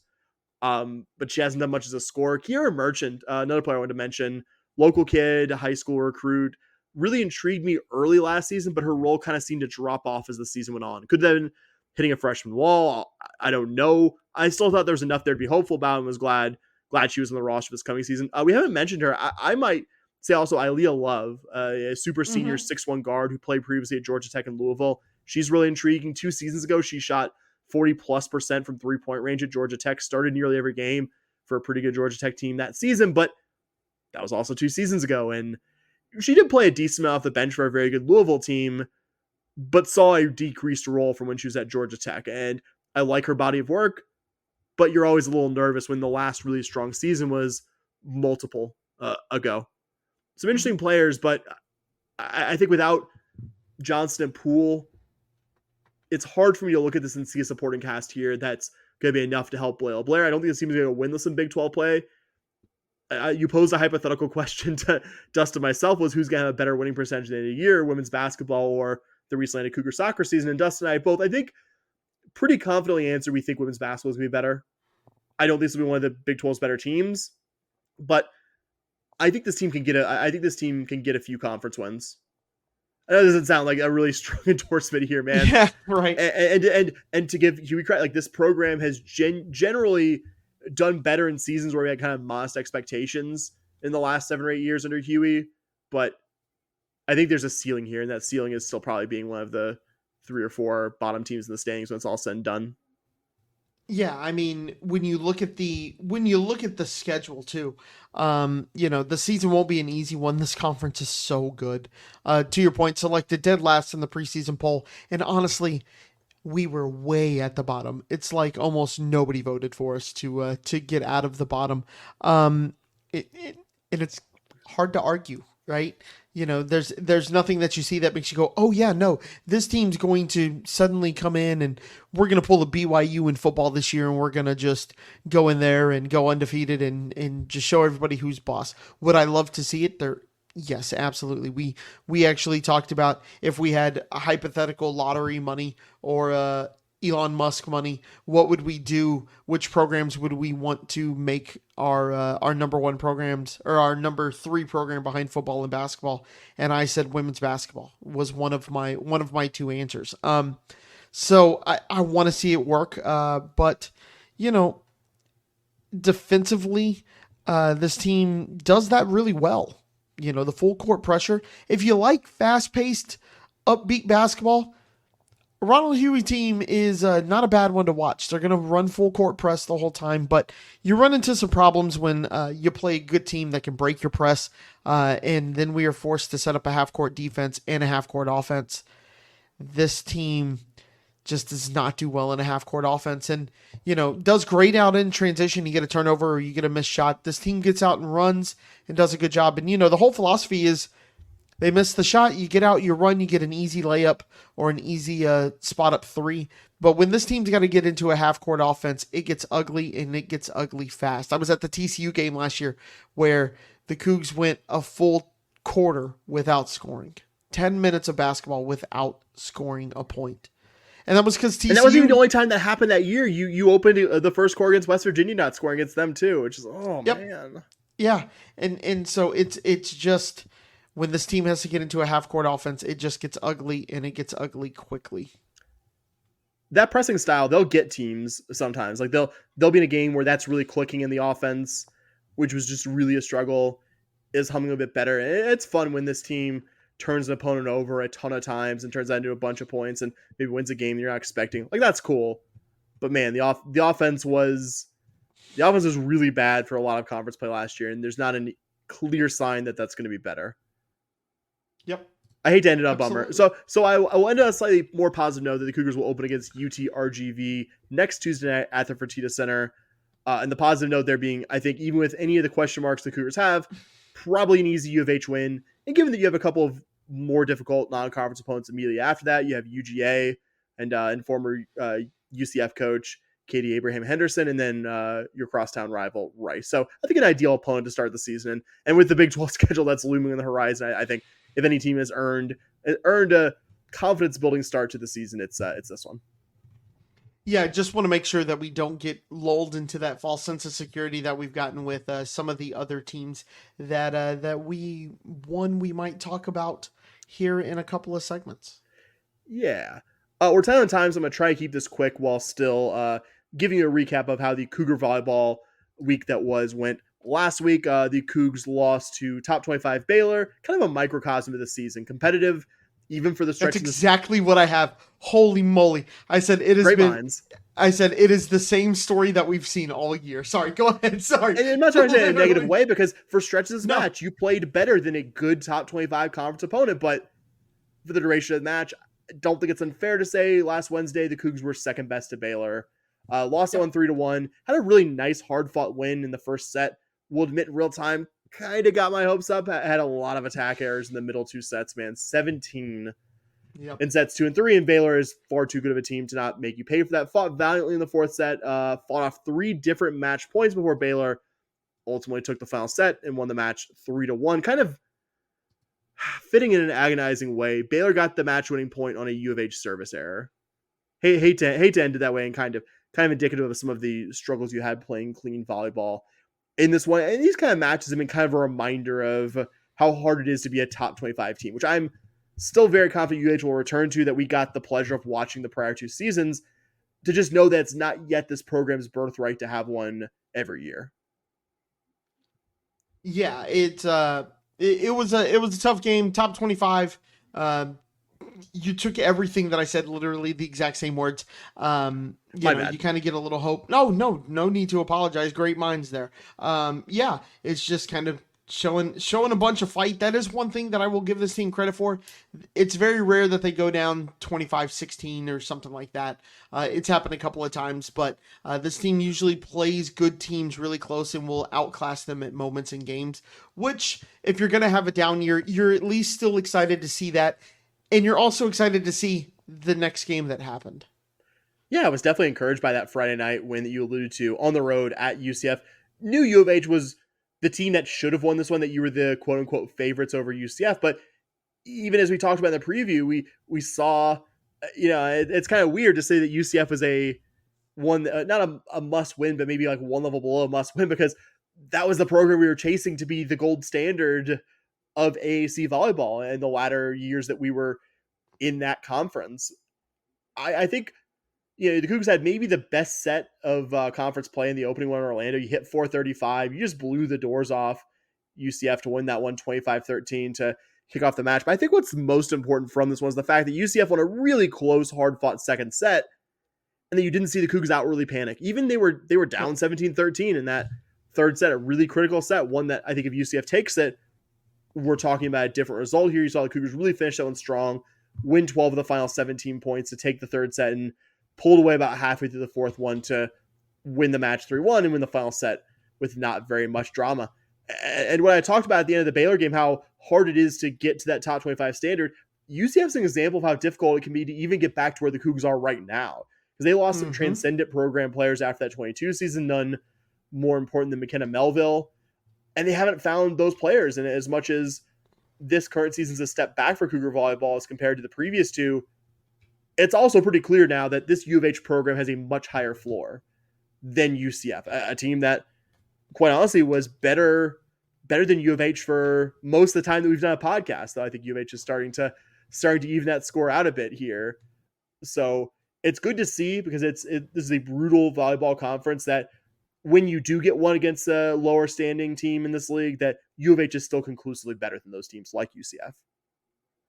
But she hasn't done much as a scorer. Kiera Merchant, another player I wanted to mention, local kid, high school recruit, really intrigued me early last season, but her role kind of seemed to drop off as the season went on. Could have been hitting a freshman wall. I don't know. I still thought there was enough there to be hopeful about and was glad she was on the roster this coming season. We haven't mentioned her. I might say also Ilea Love, a super senior 6'1" guard who played previously at Georgia Tech and Louisville. She's really intriguing. 2 seasons ago, she shot 40+% from 3-point range at Georgia Tech, started nearly every game for a pretty good Georgia Tech team that season, but that was also 2 seasons ago. And she did play a decent amount off the bench for a very good Louisville team, but saw a decreased role from when she was at Georgia Tech. And I like her body of work, but you're always a little nervous when the last really strong season was multiple ago. Some interesting players, but I think without Johnston and Poole, it's hard for me to look at this and see a supporting cast here that's going to be enough to help Layla Blair. I don't think this team is going to win this in Big 12 play. You posed a hypothetical question to Dustin myself, was who's going to have a better winning percentage in a year, women's basketball or the recently ended Cougar soccer season. And Dustin and I both, I think, pretty confidently answer we think women's basketball is going to be better. I don't think this will be one of the Big 12's better teams, but I think this team can get a few conference wins. I know it doesn't sound like a really strong endorsement here, man. Yeah, right. And to give Huey credit, like this program has generally done better in seasons where we had kind of modest expectations in the last 7 or 8 years under Huey. But I think there's a ceiling here, and that ceiling is still probably being one of the 3 or 4 bottom teams in the standings when it's all said and done. Yeah, I mean, when you look at the schedule too, the season won't be an easy one. This conference is so good. To your point, selected dead last in the preseason poll, and honestly, we were way at the bottom. It's like almost nobody voted for us to get out of the bottom. And it's hard to argue, right? There's nothing that you see that makes you go, oh yeah, no, this team's going to suddenly come in and we're going to pull a BYU in football this year and we're going to just go in there and go undefeated and just show everybody who's boss. Would I love to see it there? Yes, absolutely. We actually talked about if we had a hypothetical lottery money or Elon Musk money, what would we do? Which programs would we want to make our number 1 programs or our number 3 program behind football and basketball? And I said women's basketball was one of my 2 answers. So I want to see it work. But defensively, this team does that really well. The full court pressure. If you like fast-paced, upbeat basketball, Ronald Huey team is not a bad one to watch. They're going to run full court press the whole time, but you run into some problems when you play a good team that can break your press, and then we are forced to set up a half-court defense and a half-court offense. This team just does not do well in a half-court offense and, does great out in transition. You get a turnover or you get a missed shot. This team gets out and runs and does a good job. And, the whole philosophy is they miss the shot, you get out, you run, you get an easy layup or an easy spot up 3. But when this team's got to get into a half-court offense, it gets ugly, and it gets ugly fast. I was at the TCU game last year where the Cougs went a full quarter without scoring. 10 minutes of basketball without scoring a point. And that was because TCU... And that wasn't even the only time that happened that year. You opened the first quarter against West Virginia not scoring against them too, which is, man. Yeah, and so it's just... When this team has to get into a half-court offense, it just gets ugly, and it gets ugly quickly. That pressing style, they'll get teams sometimes. Like they'll be in a game where that's really clicking in the offense, which was just really a struggle, is humming a bit better. And it's fun when this team turns an opponent over a ton of times and turns that into a bunch of points and maybe wins a game you're not expecting. Like that's cool. But man, the offense was really bad for a lot of conference play last year, and there's not a clear sign that that's going to be better. Yep. I hate to end it on a bummer. So I will end on a slightly more positive note that the Cougars will open against UT RGV next Tuesday night at the Fertitta Center. And the positive note there being, I think, even with any of the question marks the Cougars have, probably an easy U of H win. And given that you have a couple of more difficult non-conference opponents immediately after that, you have UGA and former UCF coach Katie Abraham Henderson, and then your crosstown rival Rice. So I think an ideal opponent to start the season. And with the Big 12 schedule that's looming on the horizon, I think if any team has earned a confidence-building start to the season, it's this one. Yeah, just want to make sure that we don't get lulled into that false sense of security that we've gotten with some of the other teams that we might talk about here in a couple of segments. Yeah. We're tight on time, so I'm going to try to keep this quick while still giving you a recap of how the Cougar volleyball week that went. Last week, the Cougs lost to top 25 Baylor, kind of a microcosm of the season. Competitive, even for the stretch. That's exactly what I have. Holy moly. I said it has Great been... minds. I said it is the same story that we've seen all year. Sorry, go ahead. Sorry. And I'm not trying to say it in a negative way, because for stretches of this match, you played better than a good top 25 conference opponent, but for the duration of the match, I don't think it's unfair to say last Wednesday the Cougs were second best to Baylor. Lost that one 3-1. Had a really nice, hard-fought win in the first set. We'll admit in real time, kind of got my hopes up. I had a lot of attack errors in the middle two sets, man. 17 in sets 2 and 3, and Baylor is far too good of a team to not make you pay for that. Fought valiantly in the fourth set, fought off 3 different match points before Baylor ultimately took the final set and won the match 3-1. Kind of fitting in an agonizing way. Baylor got the match-winning point on a U of H service error. Hate to end it that way, and kind of indicative of some of the struggles you had playing clean volleyball in this one. And these kind of matches have been kind of a reminder of how hard it is to be a top 25 team, which I'm still very confident UH will return to, that we got the pleasure of watching the prior 2 seasons, to just know that it's not yet this program's birthright to have one every year. Yeah, it was a tough game. Top 25. You took everything that I said, literally the exact same words. You kind of get a little hope. No need to apologize. Great minds there. Yeah, it's just kind of showing a bunch of fight. That is one thing that I will give this team credit for. It's very rare that they go down 25-16 or something like that. It's happened a couple of times, but this team usually plays good teams really close and will outclass them at moments in games, which if you're going to have a down year, you're at least still excited to see that. And you're also excited to see the next game that happened. Yeah, I was definitely encouraged by that Friday night win that you alluded to on the road at UCF. Knew U of H was the team that should have won this one, that you were the quote-unquote favorites over UCF. But even as we talked about in the preview, we saw, it's kind of weird to say that UCF was not a must-win, but maybe like one level below a must-win, because that was the program we were chasing to be the gold standard of AAC volleyball in the latter years that we were in that conference. I think, the Cougs had maybe the best set of conference play in the opening one in Orlando. You hit 435. You just blew the doors off UCF to win that one 25-13 to kick off the match. But I think what's most important from this one is the fact that UCF won a really close, hard-fought second set, and that you didn't see the Cougs outwardly panic. Even they were down 17-13 in that third set, a really critical set, one that I think if UCF takes it, we're talking about a different result here. You saw the Cougars really finish that one strong, win 12 of the final 17 points to take the third set, and pulled away about halfway through the fourth one to win the match 3-1 and win the final set with not very much drama. And when I talked about at the end of the Baylor game how hard it is to get to that top 25 standard, UCF's an example of how difficult it can be to even get back to where the Cougs are right now. Because they lost some transcendent program players after that 22 season, none more important than McKenna Melville. And they haven't found those players. And as much as this current season's a step back for Cougar volleyball as compared to the previous two, it's also pretty clear now that this U of H program has a much higher floor than UCF, a team that, quite honestly, was better than U of H for most of the time that we've done a podcast. Though I think U of H is starting to even that score out a bit here. So it's good to see, because this is a brutal volleyball conference that, when you do get one against a lower standing team in this league, that U of H is still conclusively better than those teams like UCF.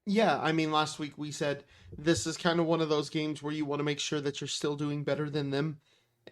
Yeah, I mean, last week we said this is kind of one of those games where you want to make sure that you're still doing better than them.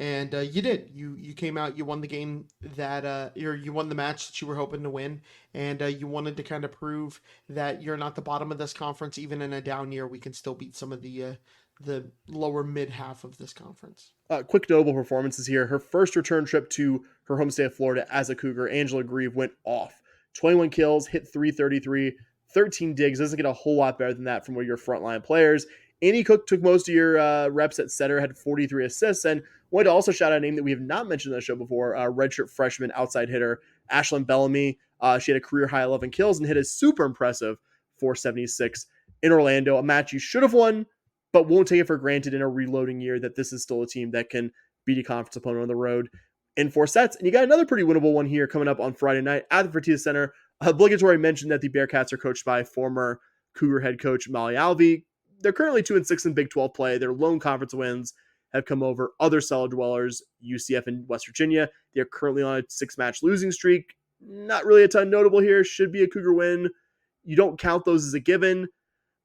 And you did. You came out, you won the game that, you won the match that you were hoping to win. And you wanted to kind of prove that you're not the bottom of this conference. Even in a down year, we can still beat some of the the lower mid half of this conference. Quick notable performances here. Her first return trip to her home state of Florida as a Cougar, Angela Grieve went off. 21 kills, hit 333, 13 digs. Doesn't get a whole lot better than that from one of your frontline players. Annie Cook took most of your reps at center, had 43 assists, and wanted to also shout out a name that we have not mentioned on the show before, redshirt freshman outside hitter Ashlyn Bellamy. She had a career high 11 kills and hit a super impressive 476 in Orlando, a match you should have won, but won't take it for granted in a reloading year that this is still a team that can beat a conference opponent on the road in 4 sets. And you got another pretty winnable one here coming up on Friday night at the Fertitta Center. Obligatory mention that the Bearcats are coached by former Cougar head coach Molly Alvey. They're currently 2-6 in Big 12 play. Their lone conference wins have come over other cellar dwellers, UCF and West Virginia. They're currently on a 6-match losing streak. Not really a ton notable here. Should be a Cougar win. You don't count those as a given.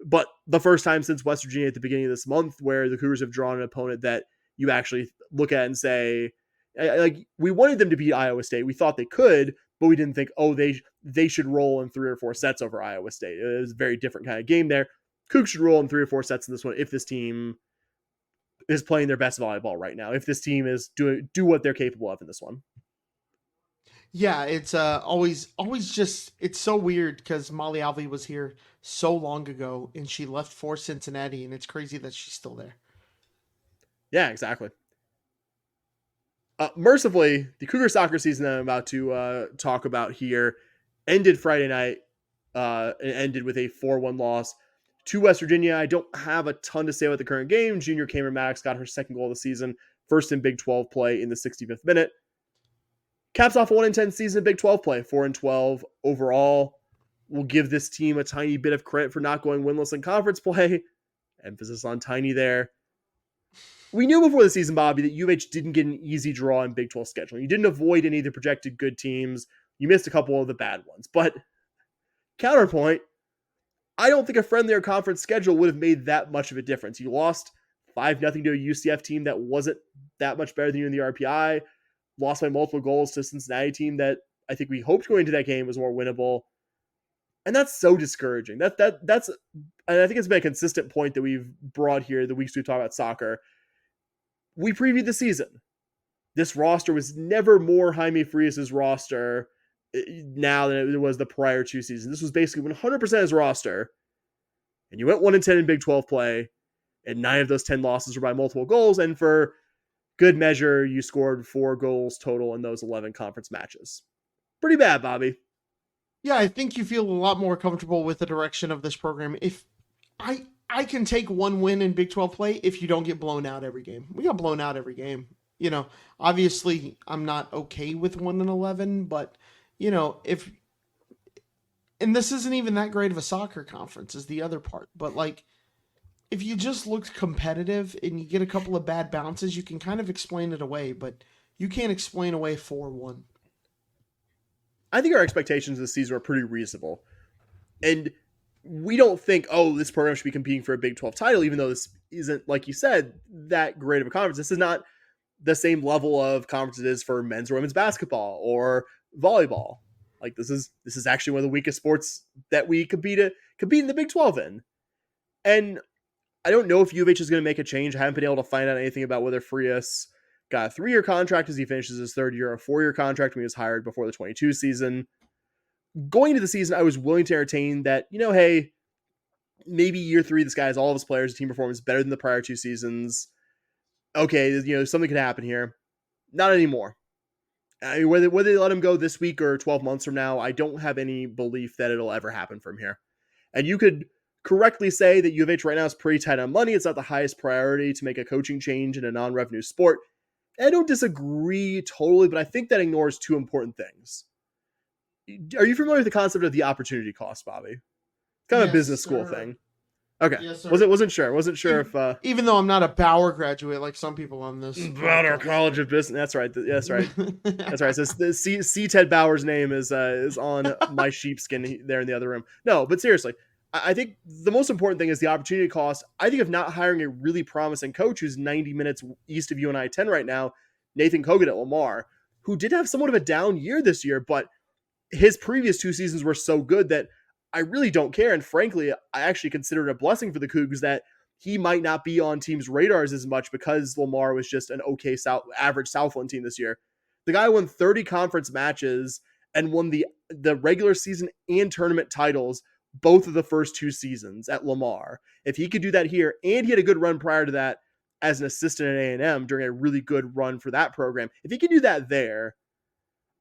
But the first time since West Virginia at the beginning of this month where the Cougars have drawn an opponent that you actually look at and say, like, we wanted them to beat Iowa State. We thought they could, but we didn't think, they should roll in 3 or 4 sets over Iowa State. It was a very different kind of game there. Cougs should roll in 3 or 4 sets in this one if this team is playing their best volleyball right now. If this team is do what they're capable of in this one. Yeah, it's always just, it's so weird because Molly Alvey was here so long ago and she left for Cincinnati, and it's crazy that she's still there. Yeah, exactly. Mercifully, the Cougar soccer season that I'm about to talk about here ended Friday night. It ended with a 4-1 loss to West Virginia. I don't have a ton to say about the current game. Junior Cameron Maddox got her second goal of the season, first in Big 12 play in the 65th minute. Caps off a 1-10 season in Big 12 play, 4-12 overall. We'll give this team a tiny bit of credit for not going winless in conference play. Emphasis on tiny there. We knew before the season, Bobby, that UH didn't get an easy draw in Big 12 scheduling. You didn't avoid any of the projected good teams. You missed a couple of the bad ones. But counterpoint, I don't think a friendlier conference schedule would have made that much of a difference. You lost 5-0 to a UCF team that wasn't that much better than you in the RPI. Lost by multiple goals to a Cincinnati team that I think we hoped going into that game was more winnable. And that's so discouraging. That's and I think it's been a consistent point that we've brought here the weeks we've talked about soccer. We previewed the season. This roster was never more Jaime Frias' roster now than it was the prior 2 seasons. This was basically 100% his roster. And you went 1-10 in Big 12 play, and 9 of those 10 losses were by multiple goals. And for good measure, you scored 4 goals total in those 11 conference matches. Pretty bad, Bobby. Yeah, I think you feel a lot more comfortable with the direction of this program. If I can take 1 win in Big 12 play if you don't get blown out every game. We got blown out every game. You know, obviously I'm not okay with 1-11, but you know, and this isn't even that great of a soccer conference is the other part, but like, if you just look competitive and you get a couple of bad bounces, you can kind of explain it away, but you can't explain away 4-1. I think our expectations this season are pretty reasonable. And we don't think, this program should be competing for a Big 12 title, even though this isn't, like you said, that great of a conference. This is not the same level of conference it is for men's or women's basketball or volleyball. Like this is actually one of the weakest sports that we compete in the Big 12 in. And I don't know if U of H is going to make a change. I haven't been able to find out anything about whether Frias got a 3-year contract as he finishes his 3rd year, a 4-year contract when he was hired before the 22 season. Going into the season, I was willing to entertain that, hey, maybe year 3, this guy has all of his players' team performance better than the prior 2 seasons. Okay, something could happen here. Not anymore. I mean, whether they let him go this week or 12 months from now, I don't have any belief that it'll ever happen from here. And you could correctly say that U of H right now is pretty tight on money. It's not the highest priority to make a coaching change in a non-revenue sport. And I don't disagree totally, but I think that ignores 2 important things. Are you familiar with the concept of the opportunity cost, Bobby? It's kind of a business school thing. Okay. Yes, wasn't sure if even though I'm not a Bauer graduate like some people on this Bauer College of Business. That's right. That's right. That's right. So C. Ted Bauer's name is on my sheepskin there in the other room. No, but seriously, I think the most important thing is the opportunity cost. I think of not hiring a really promising coach who's 90 minutes east of UNI 10 right now, Nathan Kogan at Lamar, who did have somewhat of a down year this year, but his previous 2 seasons were so good that I really don't care. And frankly, I actually consider it a blessing for the Cougs that he might not be on teams' radars as much because Lamar was just an okay average Southland team this year. The guy won 30 conference matches and won the regular season and tournament titles both of the first 2 seasons at Lamar. If he could do that here, and he had a good run prior to that as an assistant at A&M during a really good run for that program, if he can do that there,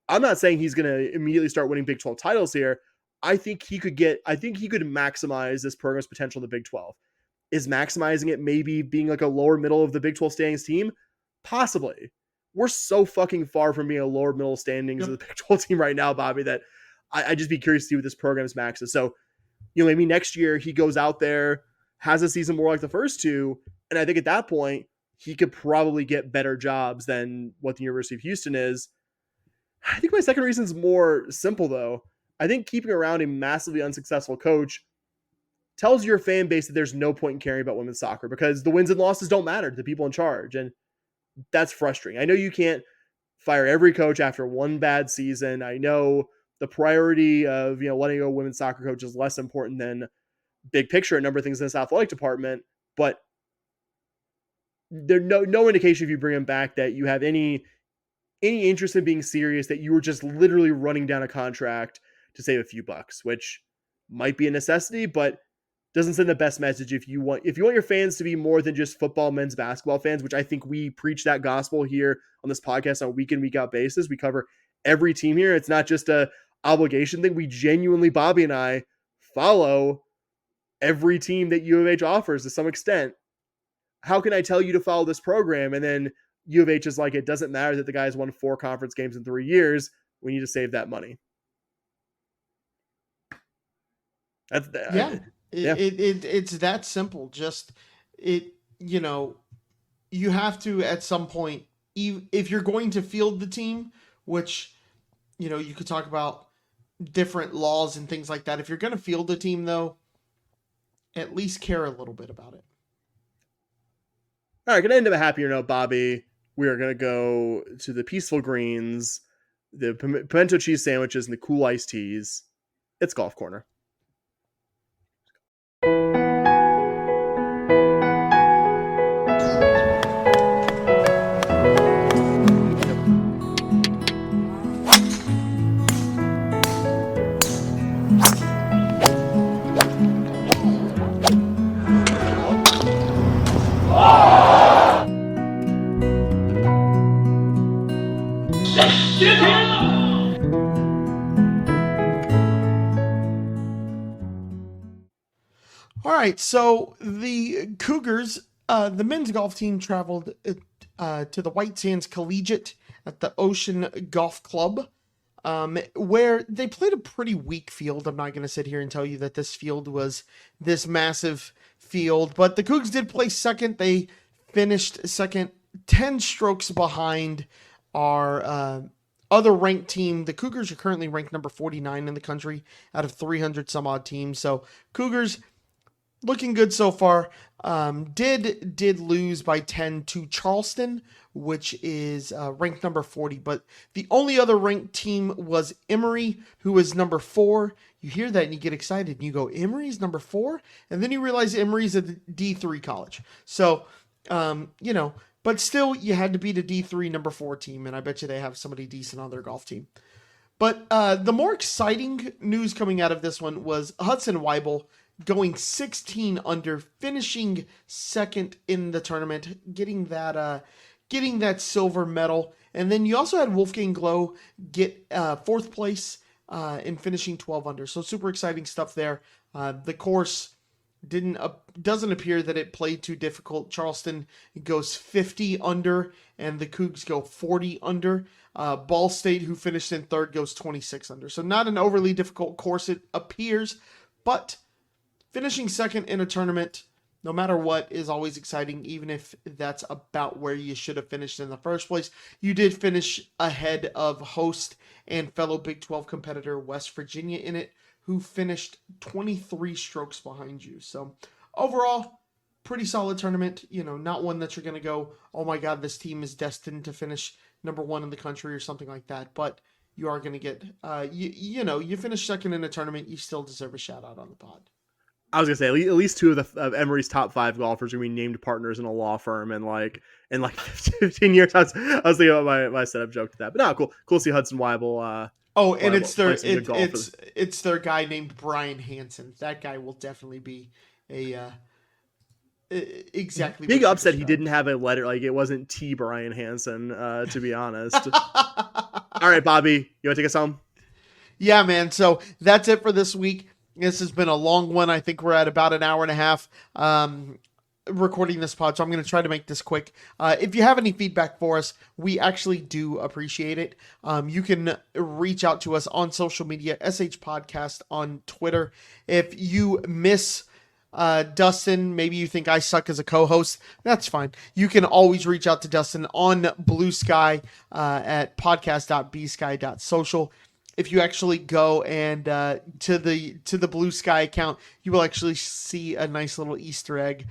I'm not saying he's going to immediately start winning Big 12 titles here. I think he could maximize this program's potential in the Big 12. Is maximizing it maybe being like a lower middle of the Big 12 standings team? Possibly. We're so fucking far from being a lower middle standings of the Big 12 team right now, Bobby, that I'd just be curious to see what this program's max is. So, maybe next year he goes out there, has a season more like the first 2, and I think at that point, he could probably get better jobs than what the University of Houston is. I think my second reason is more simple, though. I think keeping around a massively unsuccessful coach tells your fan base that there's no point in caring about women's soccer because the wins and losses don't matter to the people in charge. And that's frustrating. I know you can't fire every coach after one bad season. I know the priority of, letting go women's soccer coach is less important than big picture, a number of things in this athletic department, but there's no indication if you bring him back that you have any interest in being serious, that you were just literally running down a contract to save a few bucks, which might be a necessity, but doesn't send the best message if you want your fans to be more than just football, men's basketball fans, which I think we preach that gospel here on this podcast on a week in, week out basis. We cover every team here. It's not just a obligation thing. We genuinely, Bobby and I, follow every team that U of H offers to some extent. How can I tell you to follow this program? And then U of H is like, it doesn't matter that the guys won 4 conference games in 3 years. We need to save that money. That's yeah. It's that simple. Just you have to at some point, if you're going to field the team, which you could talk about different laws and things like that. If you're going to field the team, though, at least care a little bit about it. All right, gonna end on a happier note, Bobby. We are gonna go to the Peaceful Greens, the pimento cheese sandwiches, and the cool iced teas. It's Golf Corner. All right, so the Cougars, the men's golf team traveled to the White Sands Collegiate at the Ocean Golf Club, where they played a pretty weak field. I'm not going to sit here and tell you that this field was this massive field, but the Cougs did place second. They finished second, 10 strokes behind our other ranked team. The Cougars are currently ranked number 49 in the country out of 300 some odd teams. So Cougars looking good so far. Did lose by 10 to Charleston, which is ranked number 40. But the only other ranked team was Emory, who is number 4. You hear that and you get excited and you go, Emory's number 4? And then you realize Emory's a D3 college. So, but still you had to beat a D3 number 4 team. And I bet you they have somebody decent on their golf team. But the more exciting news coming out of this one was Hudson Weibel going 16 under, finishing second in the tournament, getting that silver medal. And then you also had Wolfgang Glow get 4th place in finishing 12 under. So super exciting stuff there. The course doesn't appear that it played too difficult. Charleston goes 50 under, and the Cougs go 40 under. Ball State, who finished in 3rd, goes 26 under. So not an overly difficult course, it appears, but finishing second in a tournament, no matter what, is always exciting, even if that's about where you should have finished in the first place. You did finish ahead of host and fellow Big 12 competitor West Virginia in it, who finished 23 strokes behind you. So overall, pretty solid tournament. Not one that you're going to go, oh my God, this team is destined to finish number 1 in the country or something like that. But you are going to get, you finish second in a tournament, you still deserve a shout out on the pod. I was gonna say at least two of Emory's top 5 golfers are gonna be named partners in a law firm in like 15 years. I was thinking about my setup joke to that, but no, cool to see Hudson Weibel. And it's their guy named Brian Hansen. That guy will definitely be a exactly big upset. He didn't have a letter, like it wasn't T. Brian Hansen. To be honest. All right, Bobby, you want to take us home? Yeah, man. So that's it for this week. This has been a long one. I think we're at about an hour and a half recording this pod, so I'm going to try to make this quick. If you have any feedback for us, we actually do appreciate it. You can reach out to us on social media, SH Podcast on Twitter. If you miss Dustin, maybe you think I suck as a co-host, that's fine. You can always reach out to Dustin on Blue Sky at podcast.bsky.social. If you actually go and to the Blue Sky account, you will actually see a nice little Easter egg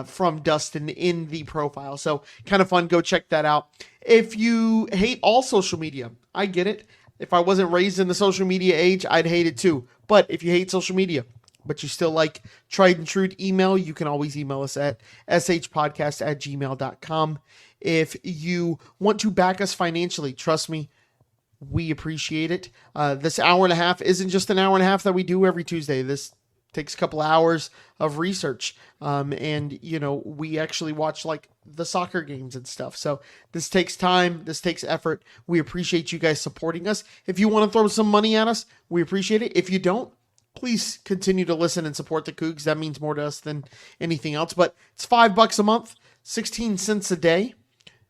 from Dustin in the profile. So kind of fun. Go check that out. If you hate all social media, I get it. If I wasn't raised in the social media age, I'd hate it too. But if you hate social media, but you still like tried and true email, you can always email us at shpodcast@gmail.com. If you want to back us financially, trust me, we appreciate it. This hour and a half isn't just an hour and a half that we do every Tuesday. This takes a couple hours of research. And, we actually watch like the soccer games and stuff. So this takes time. This takes effort. We appreciate you guys supporting us. If you want to throw some money at us, we appreciate it. If you don't, please continue to listen and support the Cougs. That means more to us than anything else. But it's $5 a month, 16 cents a day.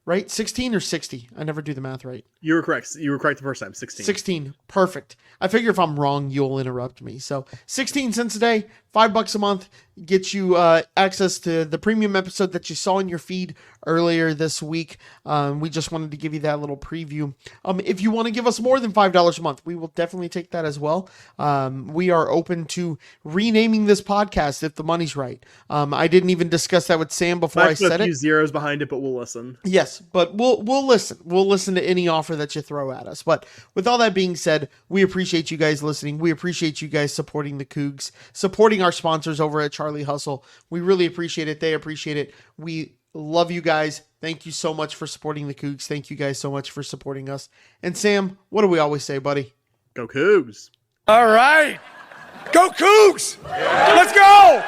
Right? 16 or 60? I never do the math right. You were correct. You were correct the first time. 16. 16. Perfect. I figure if I'm wrong, you'll interrupt me. So 16 cents a day, $5 a month, gets you access to the premium episode that you saw in your feed earlier this week. We just wanted to give you that little preview. If you want to give us more than $5 a month, we will definitely take that as well. We are open to renaming this podcast if the money's right. I didn't even discuss that with Sam before I said it. A few zeros behind it, but we'll listen. Yes, but we'll listen. We'll listen to any offer that you throw at us. But with all that being said, we appreciate you guys listening. We appreciate you guys supporting the Cougs, supporting our sponsors over at Charlie Hustle. We really appreciate it. They appreciate it. We love you guys. Thank you so much for supporting the Cougs. Thank you guys so much for supporting us. And Sam, what do we always say, buddy? Go Cougs. All right. Go Cougs. Let's go.